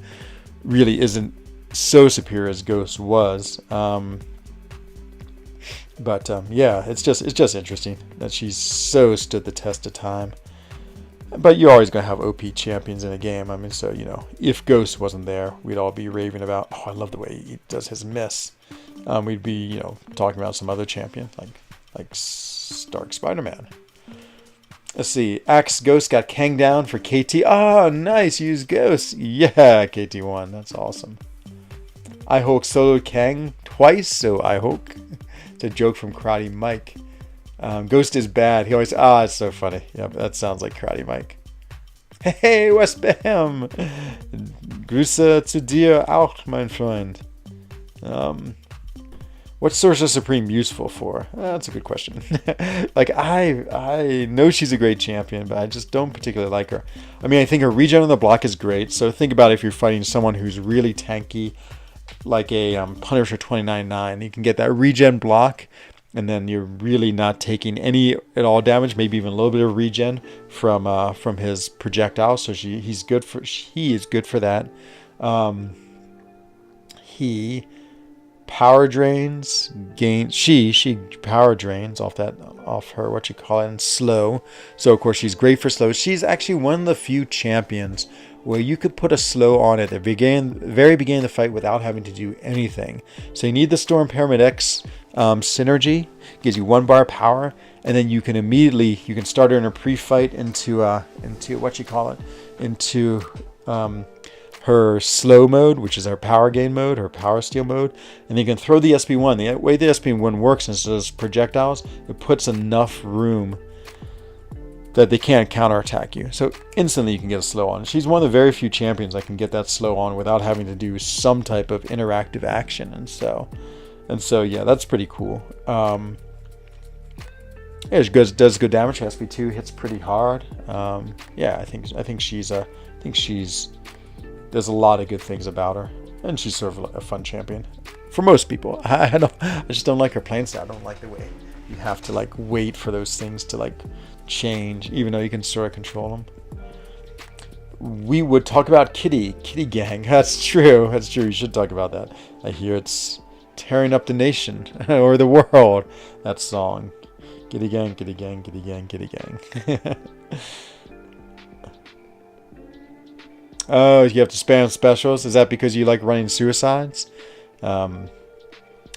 really isn't so superior as Ghost was. But yeah, it's just interesting that she's so stood the test of time. But you're always going to have OP champions in a game. I mean, so, you know, if Ghost wasn't there, we'd all be raving about, oh, I love the way he does his miss. We'd be, you know, talking about some other champion, like Stark Spider-Man. Let's see. Axe Ghost got Kang down for KT. Oh, nice. Use Ghost. Yeah, KT won. That's awesome. I Hulk soloed Kang twice, so I Hulk. It's a joke from Karate Mike. Ghost is bad. He always... it's so funny. Yeah, that sounds like Karate Mike. Hey, West Bam! Grüße zu dir auch, mein Freund. What's Sorcerer Supreme useful for? That's a good question. Like, I know she's a great champion, but I just don't particularly like her. I mean, I think her regen on the block is great. So think about if you're fighting someone who's really tanky, like a Punisher 29-9. You can get that regen block, and then you're really not taking any at all damage, maybe even a little bit of regen from his projectile. So he is good for that. He power drains, she power drains off her and slow. So of course she's great for slow. She's actually one of the few champions where you could put a slow on at the very beginning of the fight without having to do anything. So you need the Storm Pyramid X synergy, gives you 1 bar power, and then you can start her in a pre-fight into her slow mode, which is her power gain mode, her power steal mode, and you can throw the SP1. The way the SP1 works is those projectiles, it puts enough room that they can't counterattack you. So instantly you can get a slow on. She's one of the very few champions that can get that slow on without having to do some type of interactive action. And so yeah, that's pretty cool. Yeah, she does good damage. Her SP2 hits pretty hard. Yeah, I think she's there's a lot of good things about her, and she's sort of a fun champion for most people. I just don't like her playstyle. I don't like the way you have to like wait for those things to like change, even though you can sort of control them. We would talk about Kitty Gang. That's true. You should talk about that. I hear it's tearing up the nation or the world. That song, Kitty Gang, Kitty Gang, Kitty Gang, Kitty Gang. Oh, you have to spam specials? Is that because you like running suicides?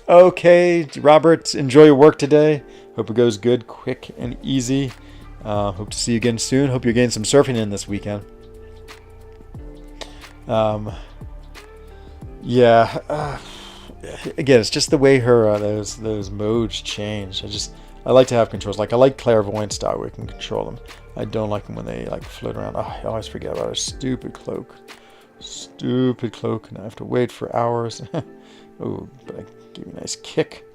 Okay, Robert, enjoy your work today. Hope it goes good, quick, and easy. Hope to see you again soon. Hope you're getting some surfing in this weekend. Yeah. Again, it's just the way her those modes change. I like to have controls. Like I like clairvoyant style where you can control them. I don't like them when they like float around. Oh, I always forget about her stupid cloak. And I have to wait for hours. Oh, but I gave you a nice kick.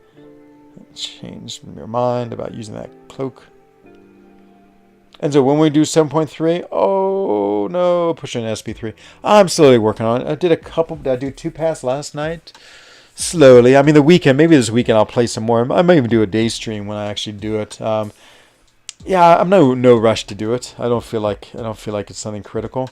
Change your mind about using that cloak. And so when we do 7.3, oh no, pushing SP3. I'm slowly working on it. I did 2 passes last night. Slowly. I mean, maybe this weekend I'll play some more. I might even do a day stream when I actually do it. Yeah, I'm no rush to do it. I don't feel like it's something critical.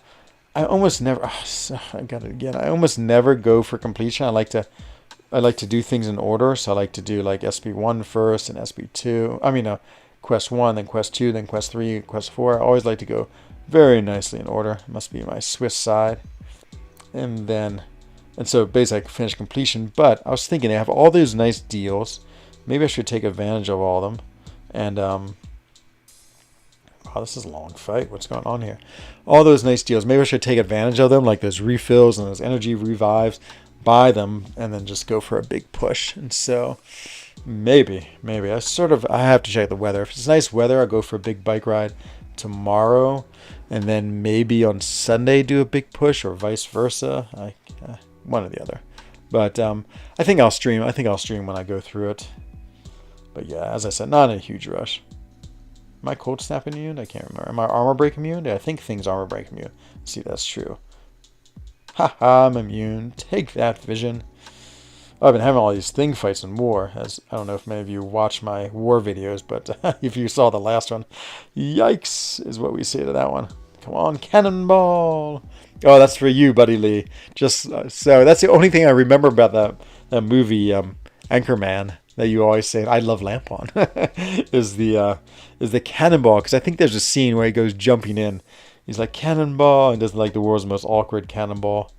I almost never. I got it again. I almost never go for completion. I like to do things in order. So I like to do like SP1 first and SP2. I mean, Quest 1, then Quest 2, then Quest 3, Quest 4. I always like to go very nicely in order. It must be my Swiss side, and then And so basically I can finish completion. But I was thinking they have all these nice deals. Maybe I should take advantage of all of them. And wow, this is a long fight. What's going on here? All those nice deals. Maybe I should take advantage of them, like those refills and those energy revives. Buy them and then just go for a big push. And so maybe I have to check the weather. If it's nice weather, I'll go for a big bike ride tomorrow, and then maybe on Sunday do a big push, or vice versa. One or the other. But I think I'll stream. When I go through it. But yeah, as I said, not in a huge rush. Am I cold snap immune? I can't remember. Am I armor break immune? I think things armor break immune. See, that's true. Haha, I'm immune. Take that, Vision. I've been having all these thing fights in war. As I don't know if many of you watch my war videos, but if you saw the last one, yikes is what we say to that one. Come on, cannonball. Oh, that's for you, Buddy Lee. Just so that's the only thing I remember about that movie, Anchorman, that you always say. I love Lampon. is the cannonball, because I think there's a scene where he goes jumping in. He's like, cannonball, and does like the world's most awkward cannonball.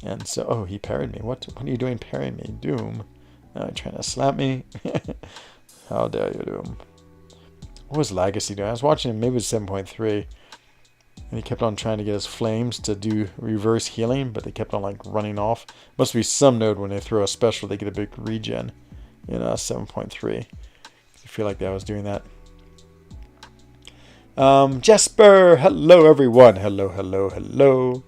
And so, oh, he parried me. What are you doing parrying me? Doom. Now you're trying to slap me. How dare you, Doom. What was Legacy doing? I was watching him, maybe it was 7.3. And he kept on trying to get his flames to do reverse healing, but they kept on like running off. Must be some node when they throw a special, they get a big regen in 7.3. I feel like I was doing that. Jesper, hello everyone. Hello.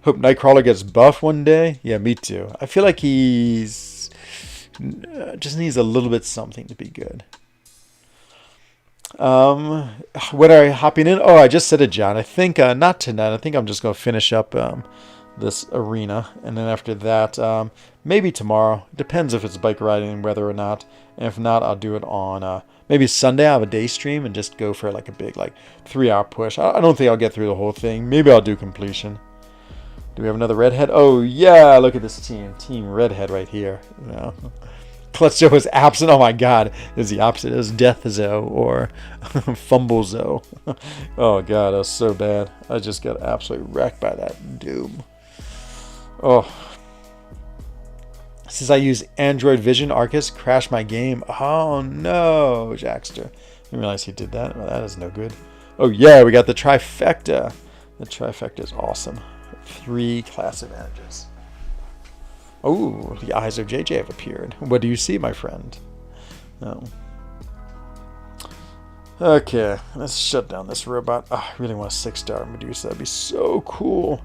Hope Nightcrawler gets buff one day. Yeah, me too. I feel like he's just needs a little bit something to be good. What are you hopping in? Oh, I just said it, John. I think not tonight. I think I'm just gonna finish up this arena, and then after that, maybe tomorrow. Depends if it's bike riding weather or not. And if not, I'll do it on maybe Sunday. I have a day stream and just go for like a big 3-hour push. I don't think I'll get through the whole thing. Maybe I'll do completion. Do we have another redhead? Oh yeah, look at this team redhead right here. You know, Clutcho is absent. Oh my God, is the opposite. Is Death Zo or Fumble Zo. Oh God, that was so bad. I just got absolutely wrecked by that Doom. Oh. Since I use Android Vision, Arcus crashed my game. Oh no, Jackster. I didn't realize he did that. Well, that is no good. Oh yeah, we got the trifecta. The trifecta is awesome. 3 class advantages. Oh, the eyes of JJ have appeared. What do you see, my friend? Oh. Okay, let's shut down this robot. Oh, I really want a 6-star Medusa. That'd be so cool.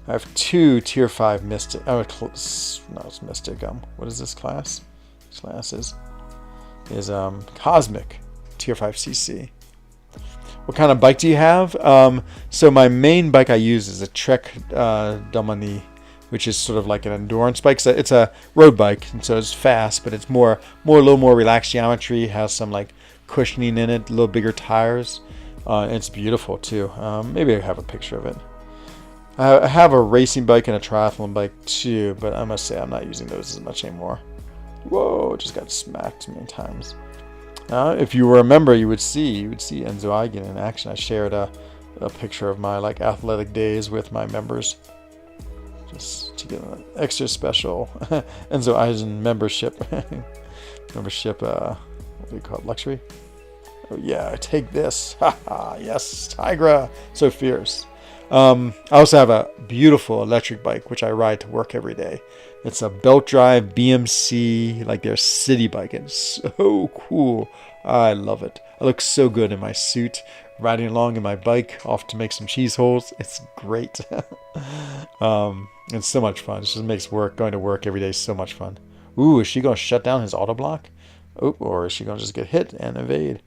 I have 2 tier 5 Mystic. Oh, no, it's Mystic. What is this class? This class is Cosmic tier 5 CC. What kind of bike do you have? So my main bike I use is a Trek Domini, which is sort of like an endurance bike. So it's a road bike, and so it's fast, but it's a little more relaxed geometry. Has some like cushioning in it, a little bigger tires. And it's beautiful too. Maybe I have a picture of it. I have a racing bike and a triathlon bike too, but I must say I'm not using those as much anymore. Whoa, just got smacked many times. If you were a member, you would see Enzo Eigen in action. I shared a picture of my athletic days with my members, just to get an extra special Enzo Eigen membership. What do you call it? Luxury? Oh yeah, take this. Haha, yes, Tigra, so fierce. I also have a beautiful electric bike which I ride to work every day. It's a belt drive BMC, like their city bike. It's so cool. I love it. I look so good in my suit, riding along in my bike, off to make some cheese holes. It's great. It's so much fun. It just makes going to work every day so much fun. Ooh, is she going to shut down his auto block? Oh, or is she going to just get hit and evade?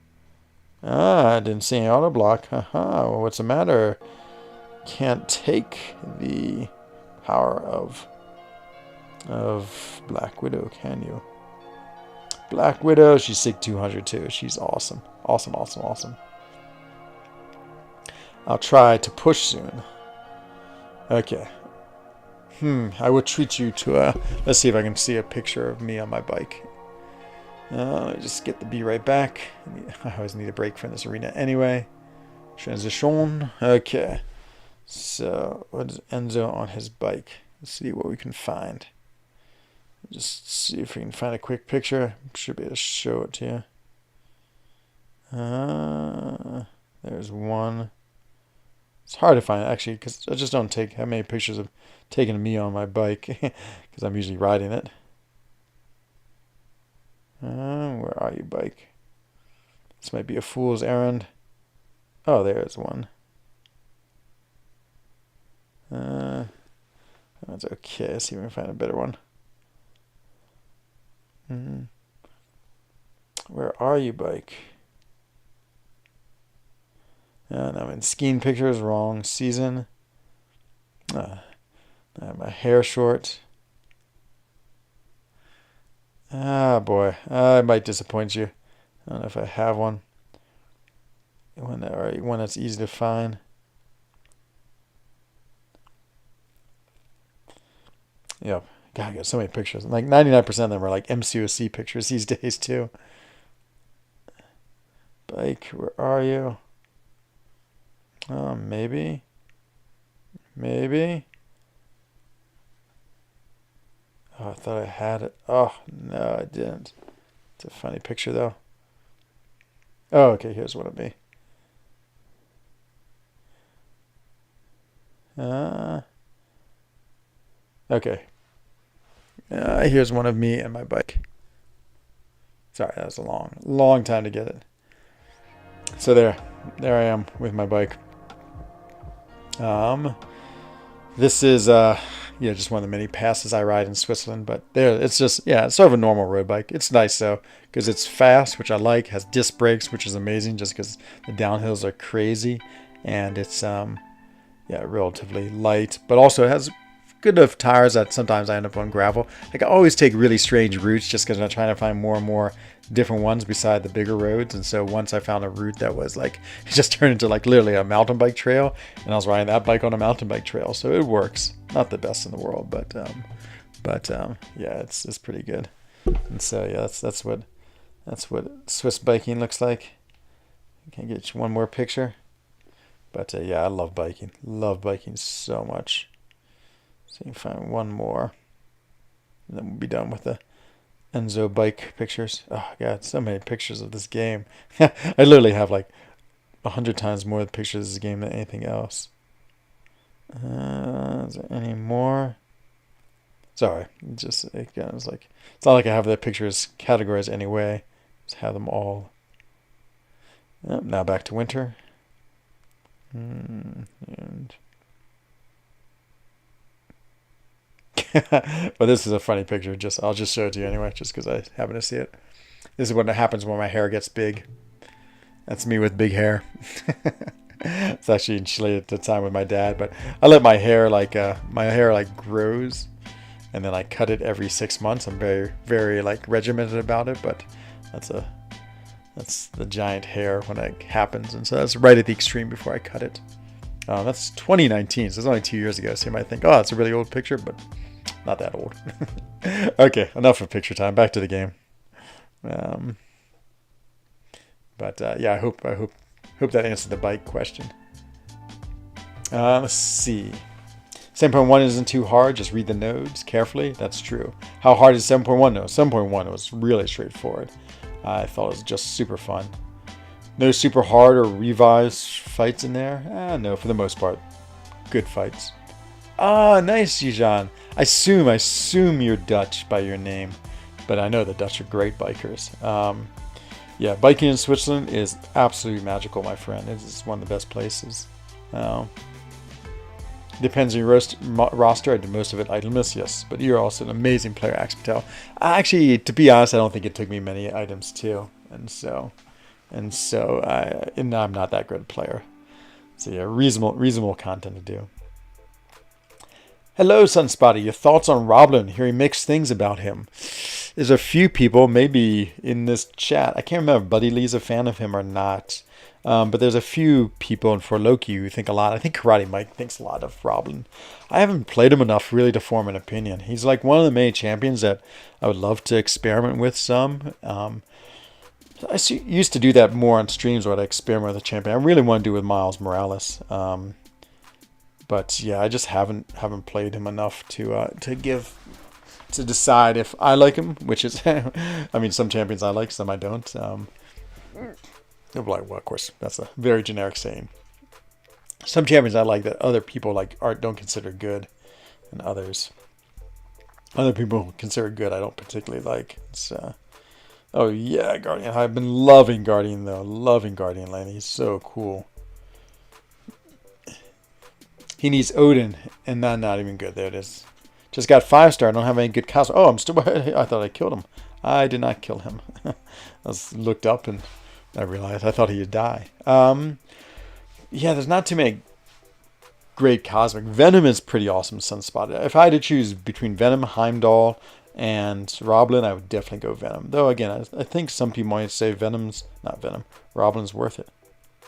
I didn't see any auto block. Haha, what's the matter? Can't take the power of Black Widow, can you? Black Widow, she's SIG 200 too. She's awesome. Awesome. I'll try to push soon. Okay. I will treat you to let's see if I can see a picture of me on my bike. Let me just get the B right back. I always need a break from this arena anyway. Transition. Okay. So, what is Enzo on his bike? Let's see what we can find. Just see if we can find a quick picture. Should be able to show it to you. There's one. It's hard to find actually because I just don't take how many pictures of taking me on my bike because I'm usually riding it. Where are you, bike? This might be a fool's errand. Oh, there's one. That's okay. Let's see if we can find a better one. Where are you, bike? No, I'm in skiing pictures. Wrong season. I have my hair short. Ah, boy. I might disappoint you. I don't know if I have one. One that's easy to find. Yep. God, I got so many pictures. Like 99% of them are like MCOC pictures these days too. Bike, where are you? Oh, maybe. Maybe. Oh, I thought I had it. Oh, no, I didn't. It's a funny picture though. Oh, okay, here's one of me. Okay. Here's one of me and my bike. Sorry, that was a long time to get it. So there I am with my bike. This is just one of the many passes I ride in Switzerland. But there, it's just it's sort of a normal road bike. It's nice though because it's fast, which I like. Has disc brakes, which is amazing, just because the downhills are crazy, and it's relatively light, but also it has good enough tires that sometimes I end up on gravel. Like I always take really strange routes just because I'm trying to find more and more different ones beside the bigger roads. And so once I found a route that was like, it just turned into like literally a mountain bike trail, and I was riding that bike on a mountain bike trail. So it works. Not the best in the world, but it's pretty good. And so that's what Swiss biking looks like. Can I get you one more picture? But I love biking. Love biking so much. So you can find one more. And then we'll be done with the Enzo bike pictures. Oh, God, so many pictures of this game. I literally have like 100 times more pictures of this game than anything else. Is there any more? Sorry. It's like, it's not like I have the pictures categorized anyway. Just have them all. Now back to winter. And but this is a funny picture. I'll just show it to you anyway, just because I happen to see it. This is what happens when my hair gets big. That's me with big hair. It's actually in Chile at the time with my dad, but I let my hair grows, and then I cut it every 6 months. I'm very, very like regimented about it, but that's the giant hair when it happens, and so that's right at the extreme before I cut it. That's 2019, so it's only 2 years ago. So you might think, oh, it's a really old picture, but not that old. Okay, enough of picture time. Back to the game. I hope that answered the bike question. Let's see. 7.1 isn't too hard. Just read the nodes carefully. That's true. How hard is 7.1? No, 7.1 was really straightforward. I thought it was just super fun. No super hard or revised fights in there? No, for the most part. Good fights. Ah, nice, Yijan. I assume you're Dutch by your name, but I know the Dutch are great bikers. Biking in Switzerland is absolutely magical, my friend. It's one of the best places. Depends on your roster. I do most of it itemless, yes, but you're also an amazing player, I can tell. Actually, to be honest, I don't think it took me many items too, and so I'm not that good a player. So yeah, reasonable content to do. Hello, Sunspotty. Your thoughts on Roblin? Hearing mixed things about him. There's a few people, maybe in this chat. I can't remember if Buddy Lee's a fan of him or not. But there's a few people in For Loki who think a lot. I think Karate Mike thinks a lot of Roblin. I haven't played him enough really to form an opinion. He's like one of the many champions that I would love to experiment with some. I used to do that more on streams where I'd experiment with a champion. I really want to do it with Miles Morales. But yeah, I just haven't played him enough to decide if I like him, which is, I mean, some champions I like, some I don't. They'll be like, well, of course, that's a very generic saying. Some champions I like that other people like don't consider good, and other people consider good I don't particularly like. It's, oh yeah, Guardian. I've been loving Guardian though, loving Guardian Lane. He's so cool. He needs Odin, and not even good. There it is. Just got 5-star. I don't have any good cows. Oh, I'm still. I thought I killed him. I did not kill him. I looked up and I realized I thought he'd die. Yeah, there's not too many great cosmic. Venom is pretty awesome. Sunspot. If I had to choose between Venom, Heimdall, and Roblin, I would definitely go Venom. Though again, I think some people might say Venom's not Venom. Roblin's worth it.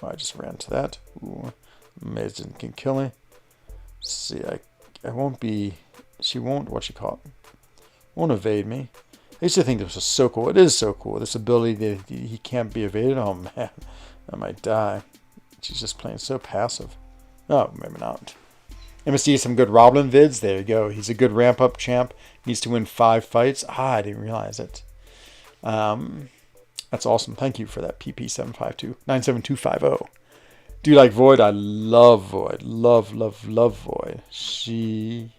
Oh, I just ran to that. Ooh, Amazing can kill me. See, I won't be. She won't. What you call it? Won't evade me. I used to think this was so cool. It is so cool. This ability that he can't be evaded. Oh man, I might die. She's just playing so passive. Oh, maybe not. MSD some good Roblin vids. There you go. He's a good ramp up champ. Needs to win 5 fights. Ah, I didn't realize it. That's awesome. Thank you for that. PP752 97250. Do you like Void? I love Void. Love Void. He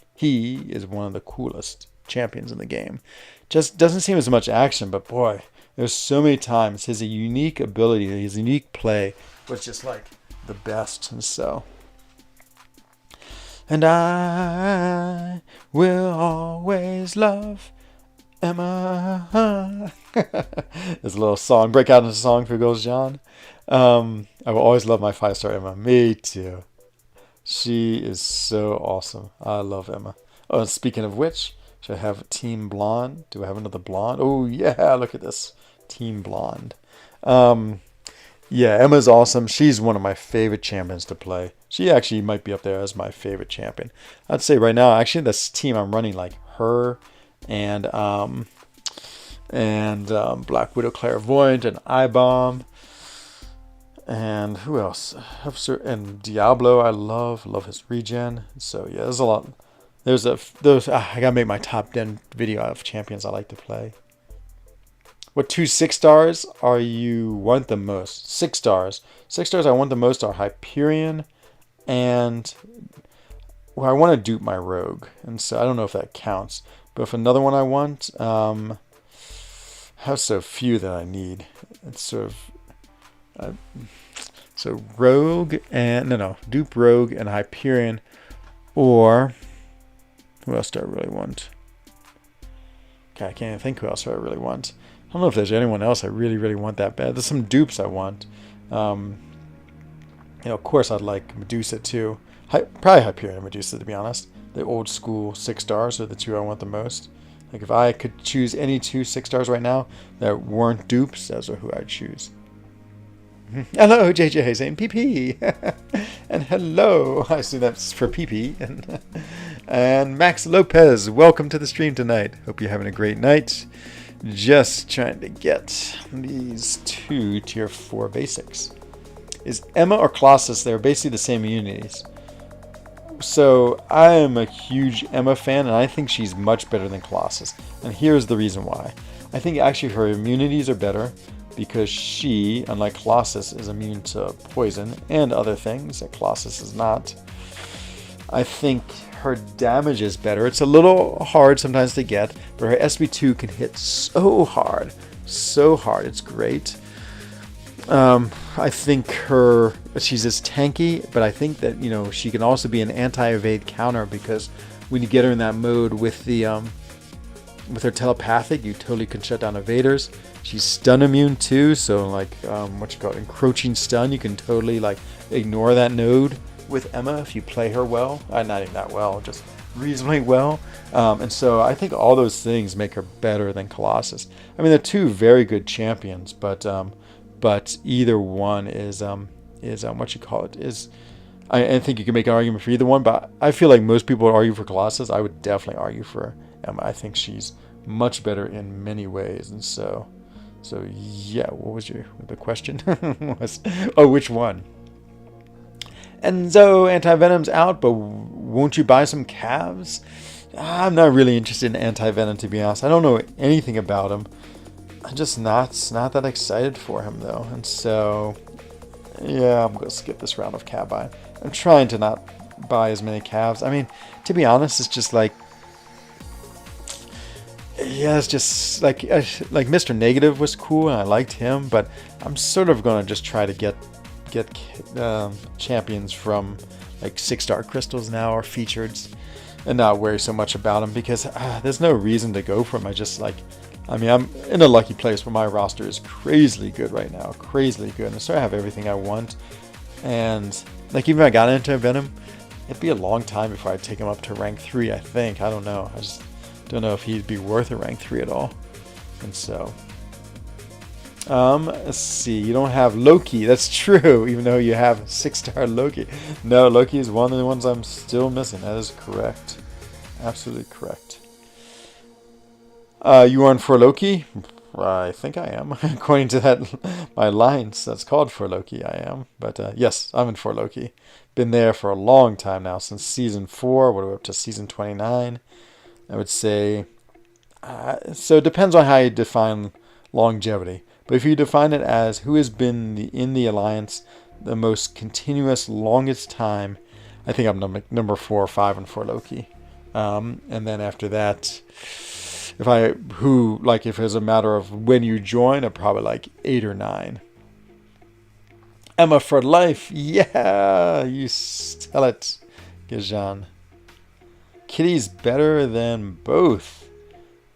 is one of the coolest champions in the game. Just doesn't seem as much action, but boy, there's so many times his unique ability, his unique play was just like the best. And so, and I will always love Emma. There's a little song. Break out into song for Goes John. I will always love my 5-star Emma. Me too. She is so awesome. I love Emma. Oh, and speaking of which, should I have Team Blonde? Do I have another blonde? Oh yeah, look at this. Team Blonde. Yeah, Emma's awesome. She's one of my favorite champions to play. She actually might be up there as my favorite champion. I'd say right now, actually, this team I'm running, like her and Black Widow, Clairvoyant, and I-Bomb. And who else? And Diablo, I love his regen. So yeah, there's a lot. I gotta make my top 10 video of champions I like to play. What 2 6-stars are you want the most? 6 stars. 6 stars I want the most are Hyperion and well, I want to dupe my rogue, and so I don't know if that counts. But if another one I want, have so few that I need. It's sort of. So Rogue and dupe Rogue and Hyperion, or who else do I really want? Okay, I can't even think who else I really want. I don't know if there's anyone else I really want that bad. There's some dupes I want. Of course I'd like Medusa too. Probably Hyperion and Medusa, to be honest. The old school 6 stars are the 2 I want the most. Like if I could choose any 2 6 stars right now that weren't dupes, those are who I'd choose. Hello, JJ saying PP. And hello, I see that's for PP. And Max Lopez, welcome to the stream tonight. Hope you're having a great night. Just trying to get these 2 tier 4 basics. Is Emma or Colossus, they're basically the same immunities. So I am a huge Emma fan, and I think she's much better than Colossus. And here's the reason why. I think actually her immunities are better, because she, unlike Colossus, is immune to poison and other things that Colossus is not. I think her damage is better. It's a little hard sometimes to get, but her SB2 can hit so hard. It's great. I think she's as tanky, but I think that, she can also be an anti-evade counter, because when you get her in that mode with with her telepathic, you totally can shut down evaders. She's stun immune too, so like encroaching stun, you can totally ignore that node with Emma if you play her well. Not even that well, just reasonably well. And so I think all those things make her better than Colossus. I mean, they're 2 very good champions, but either one is I think you can make an argument for either one, but I feel like most people would argue for Colossus. I would definitely argue for Emma. I think she's much better in many ways, and so yeah. What was the question? Which one? Enzo Anti-Venom's out, but won't you buy some calves? I'm not really interested in Anti-Venom, to be honest. I don't know anything about him. I'm just not that excited for him, though. And so, yeah, I'm going to skip this round of calf buying. I'm trying to not buy as many calves. I mean, to be honest, it's just like, yeah, it's just like Mr. Negative was cool, and I liked him, but I'm sort of going to just try to get champions from like 6-star crystals now, or featured, and not worry so much about them, because there's no reason to go for them. I mean, I'm in a lucky place where my roster is crazily good right now, crazily good, and so I have everything I want. And like, even if I got into Venom, it'd be a long time before I take him up to rank 3. I think, I don't know. I just don't know if he'd be worth a rank 3 at all. And so, let's see. You don't have Loki. That's true. Even though you have 6-star Loki. No, Loki is one of the ones I'm still missing. That is correct. Absolutely correct. You on for Loki? I think I am. According to that, my lines, that's called for Loki, I am. But yes, I'm in for Loki. Been there for a long time now, since season 4. We're up to season 29. I would say, so it depends on how you define longevity. But if you define it as who has been in the alliance the most continuous, longest time, I think I'm number 4 or 5 in for Loki. And then after that, if it's a matter of when you join, I'm probably like 8 or 9. Emma for life. Yeah, you tell it, Gajan. Kitty's better than both.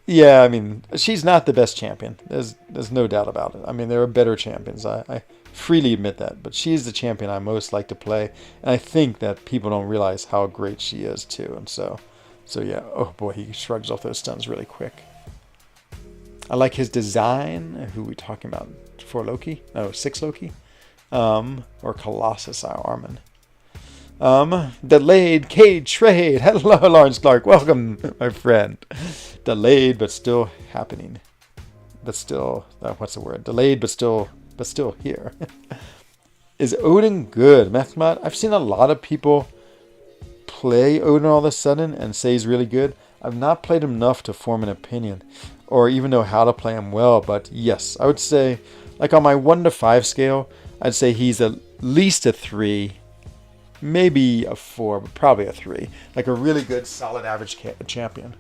Yeah, I mean, she's not the best champion. There's no doubt about it. I mean, there are better champions. I freely admit that. But she's the champion I most like to play. And I think that people don't realize how great she is, too. And so yeah. Oh, boy, he shrugs off those stuns really quick. I like his design. Who are we talking about? For Loki? No, 6 Loki? Or Colossus Armin. Delayed Cage Trade. Hello, Lawrence Clark. Welcome, my friend. Delayed, but still happening. But still, what's the word? Delayed, but still here. Is Odin good? Methmod, I've seen a lot of people play Odin all of a sudden and say he's really good. I've not played him enough to form an opinion, or even know how to play him well. But yes, I would say, like on my 1 to 5 scale, I'd say he's at least a 3. Maybe a 4, but probably a 3. Like a really good, solid, average champion.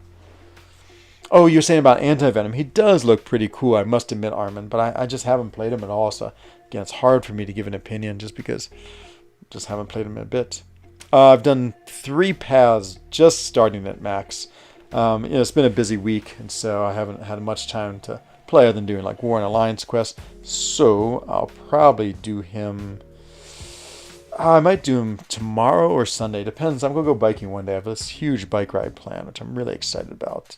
Oh, you're saying about Anti-Venom. He does look pretty cool, I must admit, Armin. But I just haven't played him at all. So, again, it's hard for me to give an opinion just because I just haven't played him a bit. I've done 3 paths just starting at max. It's been a busy week, and so I haven't had much time to play other than doing like War and Alliance quests. So, I'll probably do him... I might do him tomorrow or Sunday. Depends. I'm going to go biking one day. I have this huge bike ride plan, which I'm really excited about.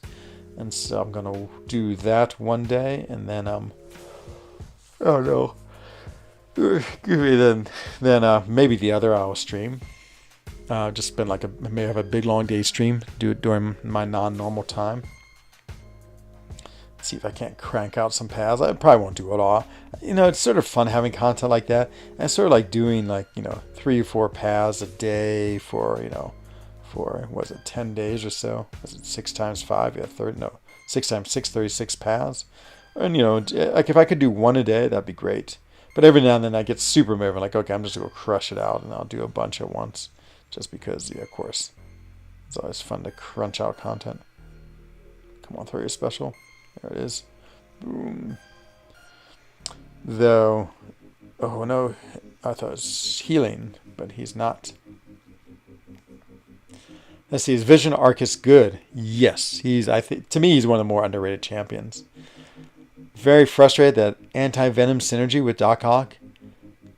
And so I'm going to do that one day. And then, oh no. Then maybe the other I'll stream. Just been like may have a big long day stream. Do it during my non-normal time. See if I can't crank out some paths. I probably won't do it all. It's sort of fun having content like that. And it's sort of like doing 3 or 4 paths a day for 10 days or so? Was it 6 times 5? Yeah, 6 times 6, 36 paths. And like if I could do 1 a day, that'd be great. But every now and then I get super moving, like, okay, I'm just gonna crush it out, and I'll do a bunch at once, just because, yeah, of course, it's always fun to crunch out content. Come on, throw your special. There it is. Boom. Though, oh no, I thought it was healing, but he's not. Let's see, is Vision Arcus good? Yes, to me, he's one of the more underrated champions. Very frustrated that Anti-Venom synergy with Doc Ock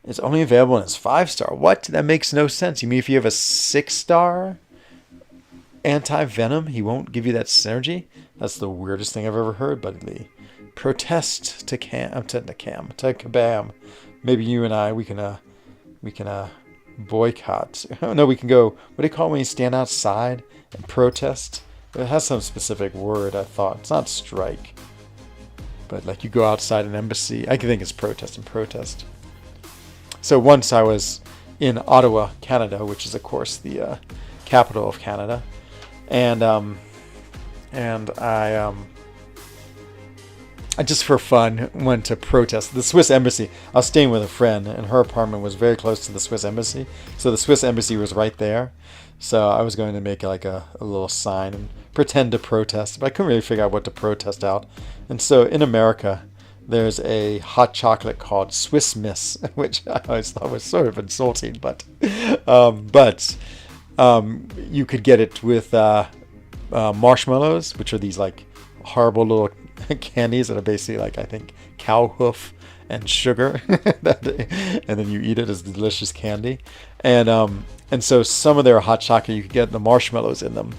is only available in his 5-star. What? That makes no sense. You mean if you have a 6-star Anti-Venom, he won't give you that synergy? That's the weirdest thing I've ever heard, but the protest to Kabam. Maybe you and I, we can boycott. No, we can go, what do you call it when you stand outside and protest? It has some specific word, I thought. It's not strike. But like you go outside an embassy. I think it's protest and protest. So once I was in Ottawa, Canada, which is of course the capital of Canada, and I just for fun went to protest the Swiss embassy. I was staying with a friend, and her apartment was very close to the Swiss embassy, so the Swiss embassy was right there. So I was going to make like a little sign and pretend to protest, but I couldn't really figure out what to protest out. And so in America, there's a hot chocolate called Swiss Miss, which I always thought was sort of insulting, but you could get it with marshmallows, which are these like horrible little candies that are basically like, I think, cow hoof and sugar, and then you eat it as delicious candy. And so some of their hot chocolate, you could get the marshmallows in them.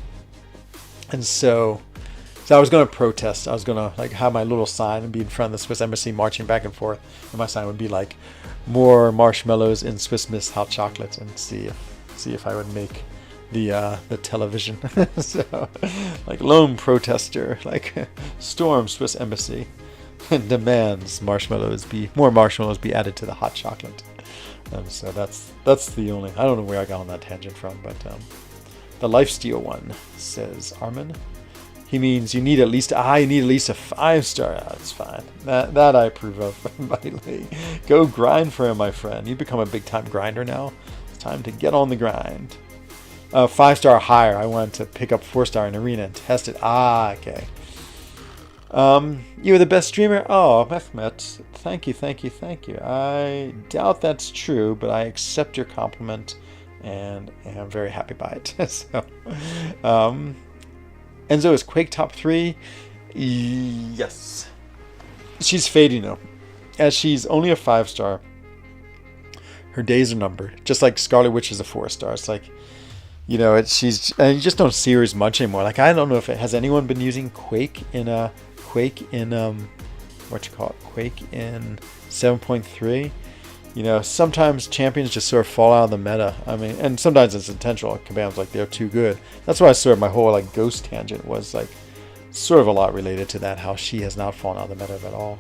And so I was going to protest. I was going to like have my little sign and be in front of the Swiss embassy marching back and forth. And my sign would be like, more marshmallows in Swiss Miss hot chocolate, and see if I would make the television. So like lone protester, like storm Swiss embassy and demands more marshmallows be added to the hot chocolate. So that's the only, I don't know where I got on that tangent from, but the lifesteal one, says Armin. He means you need at least a 5-star. That's fine. That I approve of. By the way, go grind for him, my friend. You become a big time grinder now. It's time to get on the grind. 5-star higher. I wanted to pick up 4-star in arena and test it. Okay. You were the best streamer. Oh, Mehmet, thank you. I doubt that's true, but I accept your compliment and am very happy by it. So, Enzo is Quake top 3. Yes. She's fading though, as she's only a 5-star. Her days are numbered, just like Scarlet Witch is a 4-star. It's like, you know, you just don't see her as much anymore. Like, I don't know if has anyone been using Quake in 7.3. You know, sometimes champions just sort of fall out of the meta. I mean, and sometimes it's intentional. Kabam's like, they're too good. That's why sort of my whole like Ghost tangent was like sort of a lot related to that, how she has not fallen out of the meta at all.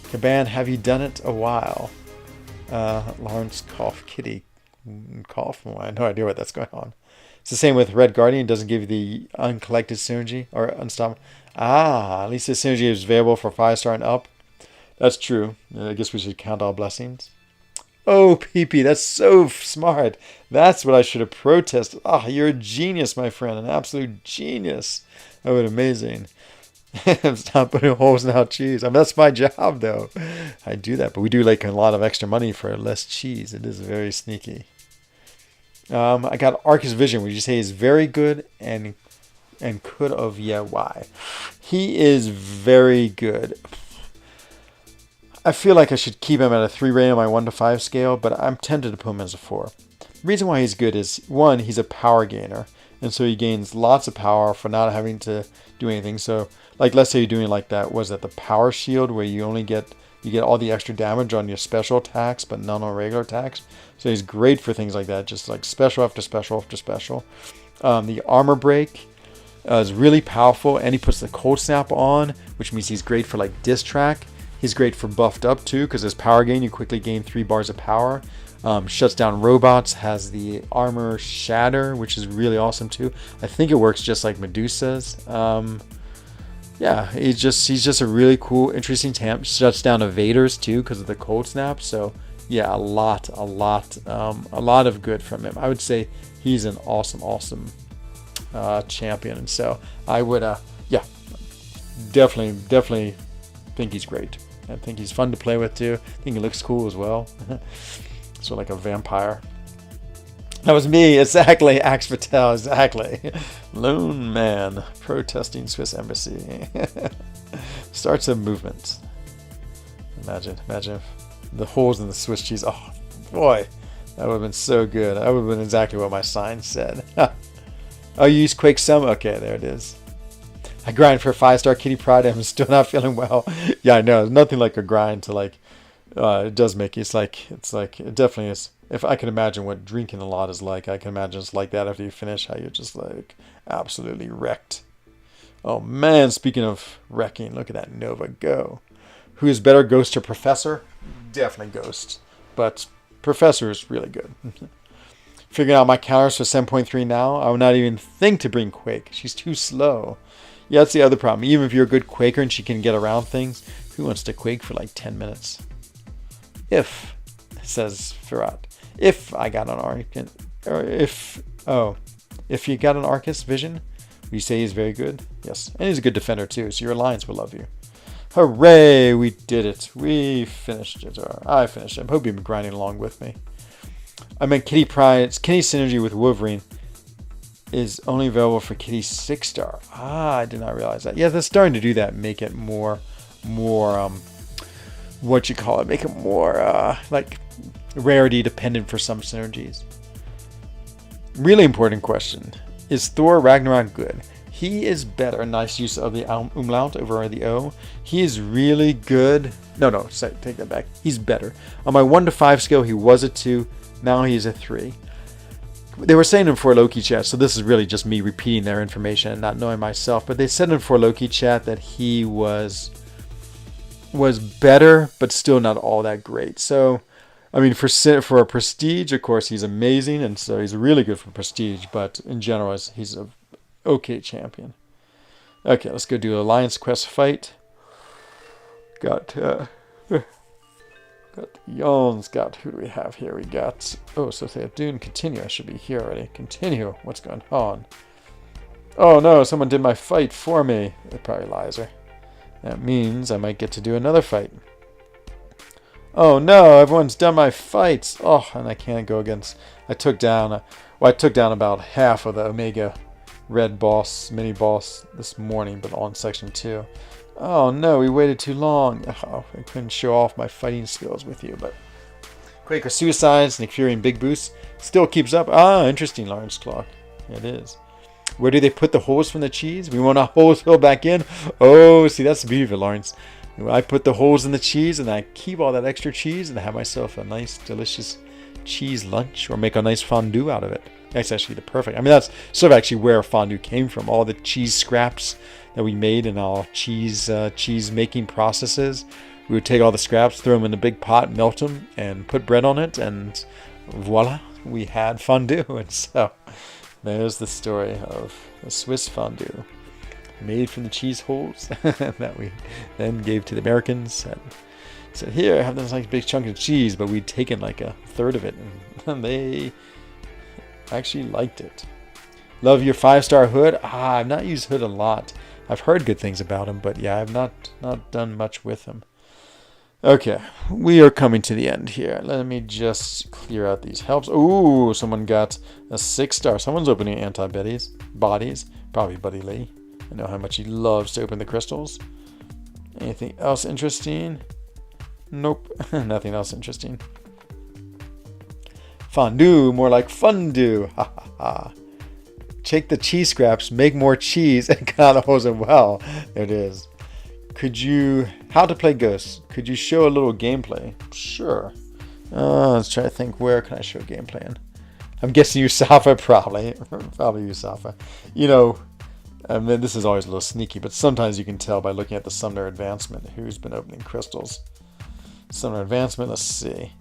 Kaban, have you done it a while? Lawrence cough kitty cough. I have no idea what that's going on. It's the same with Red Guardian. Doesn't give you the uncollected synergy or unstoppable. At least the synergy is available for 5-star and up. That's true. I guess we should count all blessings. Oh, PP, that's so smart. That's what I should have protested. You're a genius, my friend. An absolute genius. That would be amazing. Stop putting holes in our cheese. I mean, that's my job, though. I do that, but we do like a lot of extra money for less cheese. It is very sneaky. I got Arcus Vision. Would you say he's very good and could have? Yeah, why? He is very good. I feel like I should keep him at a 3 rating on my 1 to 5 scale, but I'm tempted to put him as a 4. The reason why he's good is, 1, he's a power gainer, and so he gains lots of power for not having to do anything. So, like, let's say you're doing like that, was that the power shield, where you only get all the extra damage on your special attacks, but none on regular attacks. So he's great for things like that, just like special after special after special. The armor break is really powerful, and he puts the cold snap on, which means he's great for like disc track. He's great for buffed up too, because as power gain, you quickly gain 3 bars of power. Shuts down robots, has the armor shatter, which is really awesome too. I think it works just like Medusa's. Yeah, he's just a really cool, interesting champ. Shuts down evaders too because of the cold snap. So yeah, a lot of good from him. I would say he's an awesome champion, and so I would definitely think he's great. I think he's fun to play with too. I think he looks cool as well. So like a vampire. That was me, exactly. Axe Patel, exactly. Lone man protesting Swiss embassy. Starts a movement. Imagine if the holes in the Swiss cheese. Oh boy, that would have been so good. That would have been exactly what my sign said. Oh, you use Quake some? Okay, there it is. I grind for a 5-star Kitty Pride. I'm still not feeling well. Yeah, I know. There's nothing like a grind to like. It does make you. It's like it definitely is. If I can imagine what drinking a lot is like, I can imagine it's like that after you finish. How you're just like absolutely wrecked. Oh man! Speaking of wrecking, look at that Nova go. Who is better, Ghost or Professor? Definitely Ghost. But Professor is really good. Figuring out my counters for 7.3 now. I would not even think to bring Quake. She's too slow. Yeah, that's the other problem. Even if you're a good Quaker and she can get around things, who wants to Quake for like 10 minutes? If, says Firat, if I got an Arcus, or if you got an Arcus Vision, you say he's very good? Yes. And he's a good defender too, so your alliance will love you. Hooray! We did it. We finished it. Or I finished it. I hope you've been grinding along with me. I meant Kitty Pryde's Kitty synergy with Wolverine is only available for Kitty 6-star. Ah, I did not realize that. Yeah, they're starting to do that. Make it more, what you call it? Make it more, like, rarity dependent for some synergies. Really important question. Is Thor Ragnarok good? He is better. Nice use of the umlaut over the O. He is really good. No, take that back. He's better. On my 1 to 5 scale, he was a 2. Now he's a 3. They were saying in 4Loki chat, so this is really just me repeating their information and not knowing myself, but they said in 4Loki chat that he was better, but still not all that great. So, I mean, for a prestige, of course, he's amazing, and so he's really good for prestige, but in general, he's a okay champion. Okay, let's go do Alliance Quest fight. Got Yawns. Got, who do we have here? We got, so they have Dune. Continue. I should be here already. Continue. What's going on? Oh no, someone did my fight for me. It probably Lizer. That means I might get to do another fight. Oh no, everyone's done my fights. Oh, and I can't go against, I took down about half of the Omega Red boss, mini boss this morning, but on section 2. Oh no, we waited too long. Oh, I couldn't show off my fighting skills with you, but Quaker Suicides, Nick Fury and Big Boost still keeps up. Ah, interesting, Lawrence Clock. It is. Where do they put the holes from the cheese? We want to hose fill back in. Oh, see, that's the beauty of it, Lawrence. I put the holes in the cheese and I keep all that extra cheese and I have myself a nice, delicious cheese lunch or make a nice fondue out of it. That's actually the perfect. I mean, that's sort of actually where fondue came from. All the cheese scraps that we made in our cheese making processes. We would take all the scraps, throw them in a big pot, melt them, and put bread on it, and voila, we had fondue. And so there's the story of the Swiss fondue made from the cheese holes that we then gave to the Americans and said, here, have this nice big chunk of cheese, but we'd taken like a third of it, and they actually liked it. Love your 5-star Hood. I've not used Hood a lot. I've heard good things about him, but yeah, I've not done much with him. Okay, we are coming to the end here. Let me just clear out these helps. Ooh, someone got a 6-star. Someone's opening antibodies. Probably Buddy Lee. I know how much he loves to open the crystals. Anything else interesting? Nope, nothing else interesting. Fondue, more like fondue. Ha ha ha. Take the cheese scraps, make more cheese, and kind of hose it well. There it is. How to play Ghosts? Could you show a little gameplay? Sure. Let's try to think, where can I show gameplay in? I'm guessing Usafa, probably. Probably Usafa. You know, I mean, this is always a little sneaky, but sometimes you can tell by looking at the Sumner Advancement who's been opening crystals. Sumner Advancement, let's see.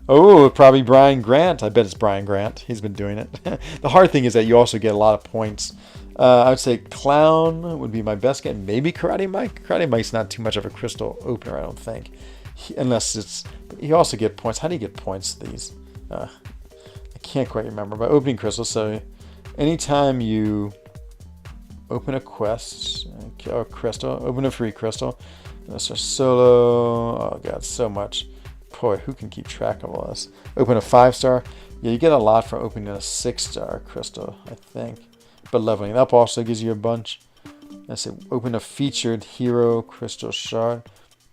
Oh, probably Brian Grant. I bet it's Brian Grant. He's been doing it. The hard thing is that you also get a lot of points. I would say Clown would be my best guess. Maybe Karate Mike. Karate Mike's not too much of a crystal opener, I don't think. Unless it's... You also get points. How do you get points to these? I can't quite remember. By opening crystals, so anytime you open a quest, or crystal, open a free crystal, that's a solo... Oh, God, so much. Boy, who can keep track of all this? Open a 5-star. Yeah, you get a lot for opening a 6-star crystal, I think. But leveling up also gives you a bunch. Let's say open a featured hero crystal shard.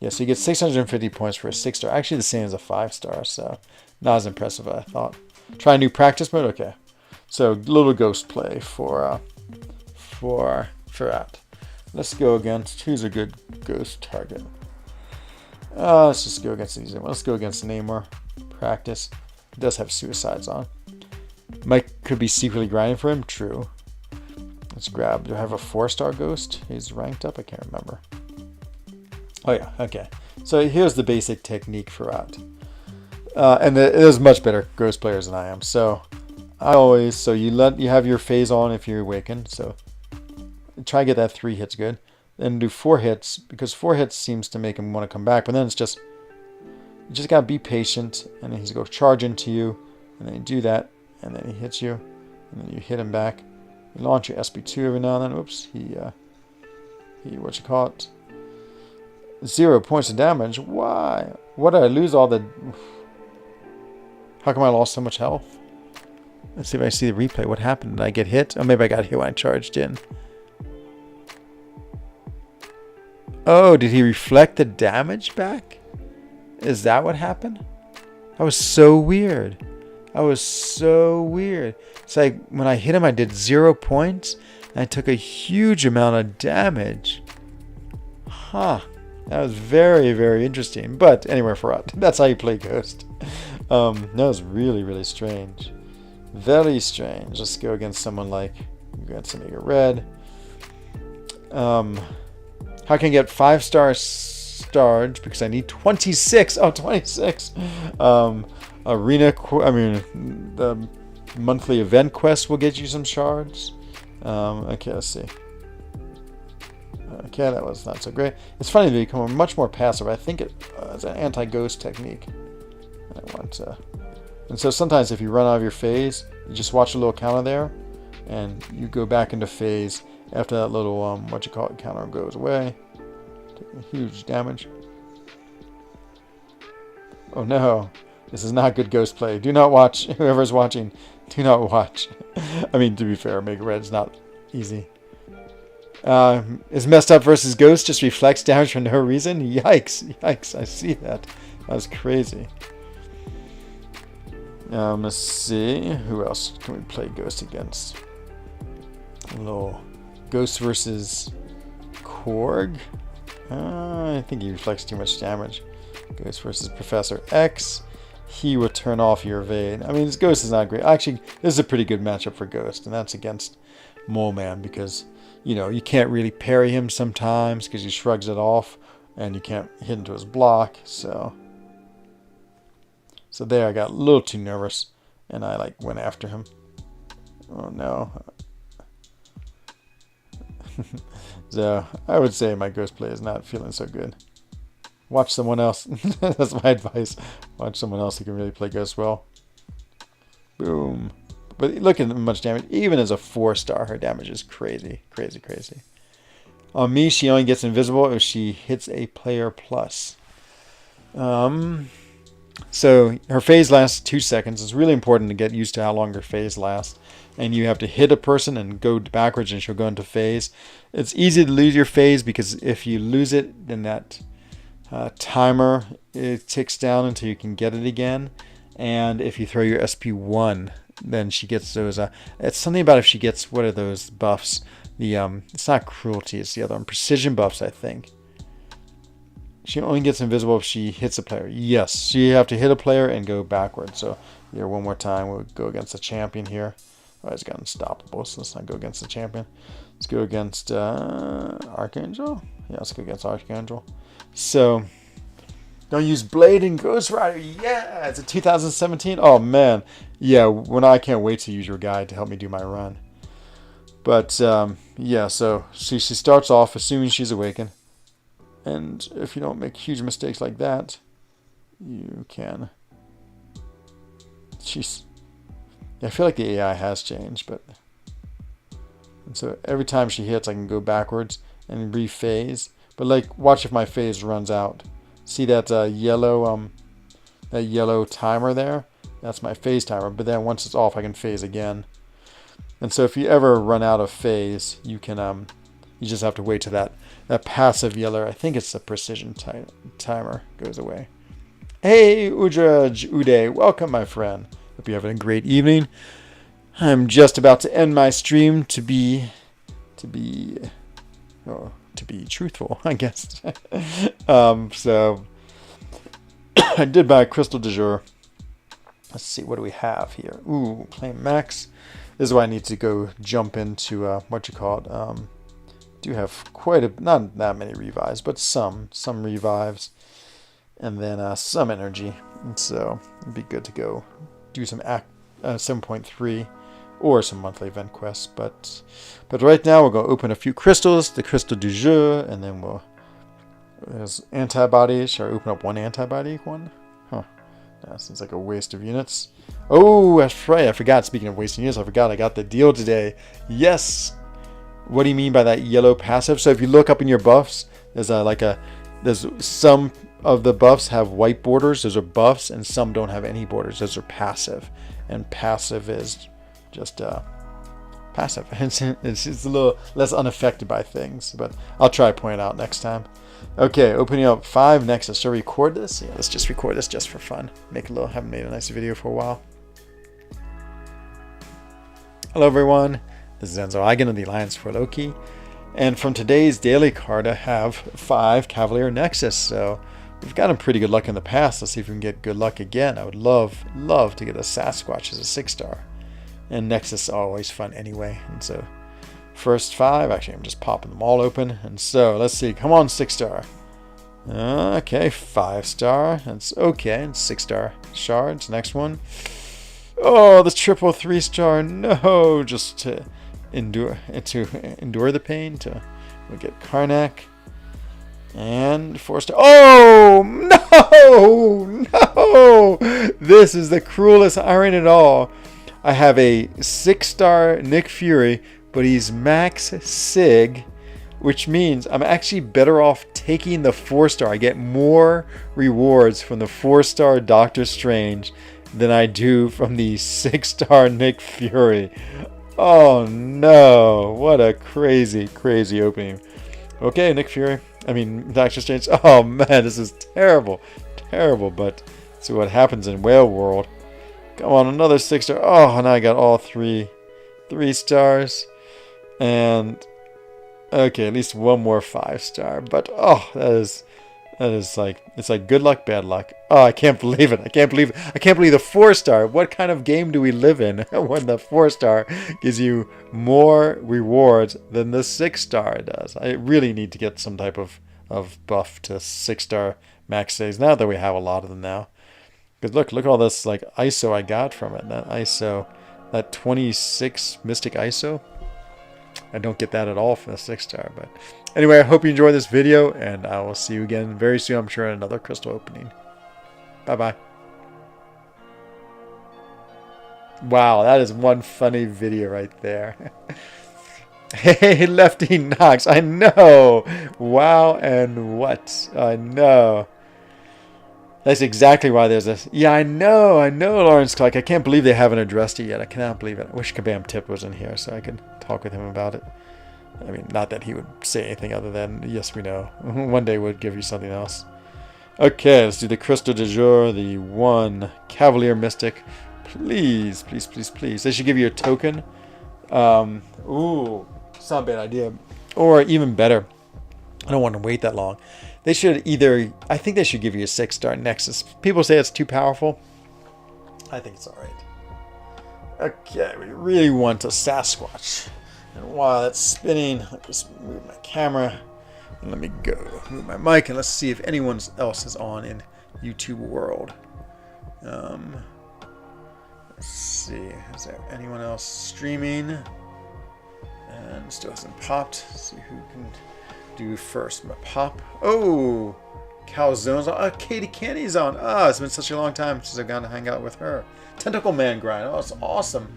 Yeah, so you get 650 points for a 6-star. Actually the same as a 5-star, so not as impressive as I thought. Try a new practice mode? Okay. So little ghost play for that. Let's go against, who's a good ghost target? Let's just go against these. Let's go against Namor. Practice. It does have suicides on. Mike could be secretly grinding for him. True. Let's grab. Do I have a 4-star ghost? He's ranked up. I can't remember. Oh yeah. Okay. So here's the basic technique for that. And there's much better Ghost players than I am. So you have your phase on if you're awakened. So try to get that 3 hits good. Then do 4 hits, because 4 hits seems to make him want to come back. But then it's just, you just gotta be patient, and then he's gonna charge into you, and then you do that, and then he hits you, and then you hit him back. You launch your SP2 every now and then. Oops, he what you call it? 0 points of damage. Why? What did I lose all the? How come I lost so much health? Let's see if I see the replay. What happened? Did I get hit? Oh, maybe I got hit when I charged in. Oh, did he reflect the damage back? Is that what happened? That was so weird. That was so weird. It's like when I hit him, I did 0 points, and I took a huge amount of damage. Huh. That was very, very interesting. But anyway, that's how you play Ghost. That was really, really strange. Very strange. Let's go against someone like, against somebody red. How can I get 5-star stars? Because I need 26. Oh, 26. The monthly event quest will get you some shards. Okay, let's see. Okay, that was not so great. It's funny to become much more passive. I think it's an anti-ghost technique. And so sometimes if you run out of your phase, you just watch a little counter there, and you go back into phase after that little counter goes away. Taking huge damage. Oh no, this is not good Ghost play. Do not watch. Whoever's watching, do not watch. I mean, to be fair, Mega Red's not easy. Is messed up versus Ghost just reflects damage for no reason? Yikes, yikes, I see that. That was crazy. Let's see. Who else can we play Ghost against? A little Ghost versus Korg. I think he reflects too much damage. Ghost versus Professor X. He will turn off your evade. I mean, this Ghost is not great. Actually, this is a pretty good matchup for Ghost, and that's against Mole Man because, you know, you can't really parry him sometimes because he shrugs it off, and you can't hit into his block. So there, I got a little too nervous, and I went after him. Oh no. So I would say my Ghost play is not feeling so good. Watch someone else. That's my advice. Watch someone else who can really play Ghost well. Boom. But look at how much damage. Even as a 4-star, her damage is crazy. Crazy, crazy. On me, she only gets invisible if she hits a player plus. So her phase lasts 2 seconds. It's really important to get used to how long her phase lasts. And you have to hit a person and go backwards and she'll go into phase. It's easy to lose your phase because if you lose it, then that timer, it ticks down until you can get it again. And if you throw your SP1, then she gets those. It's something about if she gets, what are those buffs? It's not cruelty, it's the other one. Precision buffs, I think. She only gets invisible if she hits a player. Yes, so you have to hit a player and go backwards. So here, one more time, we'll go against the champion here. Oh, he's got unstoppable, so let's not go against the champion. Let's go against Archangel. Yeah, let's go against Archangel. So, don't use Blade and Ghost Rider. Yeah, it's a 2017. Oh, man. Yeah, I can't wait to use your guide to help me do my run. But, yeah, so she starts off assuming she's awakened. And if you don't make huge mistakes like that, you can. Jeez. Yeah, I feel like the AI has changed, but. And so every time she hits, I can go backwards and rephase. But watch if my phase runs out. See that yellow timer there? That's my phase timer. But then once it's off, I can phase again. And so if you ever run out of phase, you can you just have to wait till that passive yellow, I think it's the precision timer, goes away. Hey, Udraj Uday, welcome, my friend. Hope you're having a great evening. I'm just about to end my stream to be truthful, I guess. So I did buy a Crystal du Jour. Let's see, what do we have here? Ooh, playing Max. This is why I need to go jump into do have quite not that many revives, but some revives. and then some energy. And so it'd be good to go do some 7.3 or some monthly event quests. But right now we're going to open a few crystals, the crystal du jour, and then there's antibodies. Should I open up one antibody one? Huh. That seems like a waste of units. Oh, that's right. I forgot. Speaking of wasting units, I forgot I got the deal today. Yes. What do you mean by that yellow passive? So if you look up in your buffs, there's some of the buffs have white borders. Those are buffs, and some don't have any borders. Those are passive, and passive is just passive. It's just a little less unaffected by things, but I'll try to point it out next time. Okay, opening up 5 Nexus. Should I record this? Yeah, let's just record this just for fun. Haven't made a nice video for a while. Hello everyone. This is Enzo Eigen of the Alliance for Loki. And from today's daily card, I have 5 Cavalier Nexus. So we've gotten pretty good luck in the past. Let's see if we can get good luck again. I would love to get a Sasquatch as a 6-star. And Nexus are always fun anyway. And so first 5, actually I'm just popping them all open. And so let's see, come on 6-star. Okay, 5-star. That's okay. And 6-star shards. Next one. Oh, the triple 3-star. No, just to endure the pain. We'll get Karnak. And 4-star. Oh no! This is the cruelest irony at all. I have a 6-star Nick Fury, but he's max Sig, which means I'm actually better off taking the 4-star. I get more rewards from the 4-star Doctor Strange than I do from the 6-star Nick Fury. Oh no, what a crazy opening. Okay, Nick Fury. I mean, Doctor Strange. Oh man, this is terrible. But see what happens in Whale World. Come on, another 6-star. Oh, now I got all 3 stars. And okay, at least one more 5-star. But oh, that is like, it's like good luck, bad luck. Oh, I can't believe it. I can't believe the 4-star. What kind of game do we live in when the 4-star gives you more rewards than the 6-star does? I really need to get some type of buff to 6-star max saves now that we have a lot of them now. Because look all this like ISO I got from it. That 26 Mystic ISO. I don't get that at all for the 6-star. But anyway, I hope you enjoyed this video, and I will see you again very soon, I'm sure, in another crystal opening. Bye-bye. Wow, that is one funny video right there. Hey, Lefty Knox. I know. Wow, and what? I know. That's exactly why there's this. Yeah, I know, Lawrence Clark. I can't believe they haven't addressed it yet. I cannot believe it. I wish Kabam Tip was in here so I could talk with him about it. I mean, not that he would say anything other than, yes, we know. One day we'll give you something else. Okay, let's do the Crystal du jour, the 1 Cavalier Mystic. Please. They should give you a token. Ooh, it's not a bad idea. Or even better, I don't want to wait that long. They should I think they should give you a 6-star Nexus. People say it's too powerful. I think it's alright. Okay, we really want a Sasquatch. And while that's spinning, let me just move my camera. And let me go move my mic, and let's see if anyone else is on in YouTube world. Let's see, is there anyone else streaming? And still hasn't popped. Let's see who can do first. My pop. Oh, Calzone's on. Katie Candy's on. Ah, it's been such a long time since I've gone to hang out with her. Tentacle Man grind. Oh, it's awesome.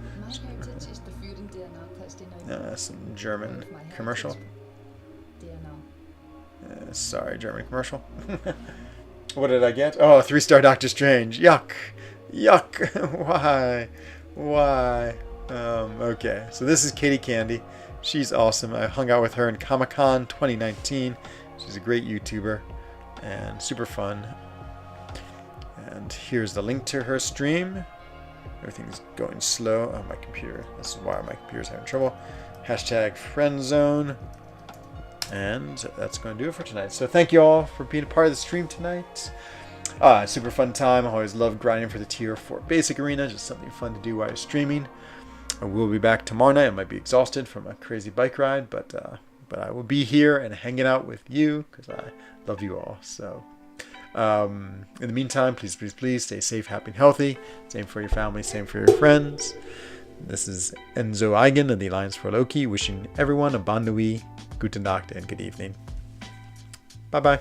Some German commercial. Sorry, German commercial. What did I get? Oh, 3-star Doctor Strange. Yuck. Why? Okay, so this is Katie Candy. She's awesome. I hung out with her in Comic-Con 2019. She's a great YouTuber and super fun. And here's the link to her stream. Everything's going slow on my computer. This is why my computer's having trouble. Hashtag frENZONE. And that's going to do it for tonight. So thank you all for being a part of the stream tonight. Super fun time. I always love grinding for the tier 4 basic arena. Just something fun to do while you're streaming. I will be back tomorrow night. I might be exhausted from a crazy bike ride, but I will be here and hanging out with you because I love you all. So In the meantime, please, please, please stay safe, happy, and healthy. Same for your family, same for your friends. This is Enzo Eigen of the Alliance for Loki, wishing everyone a bon nuit, guten Nacht, and good evening. Bye-bye.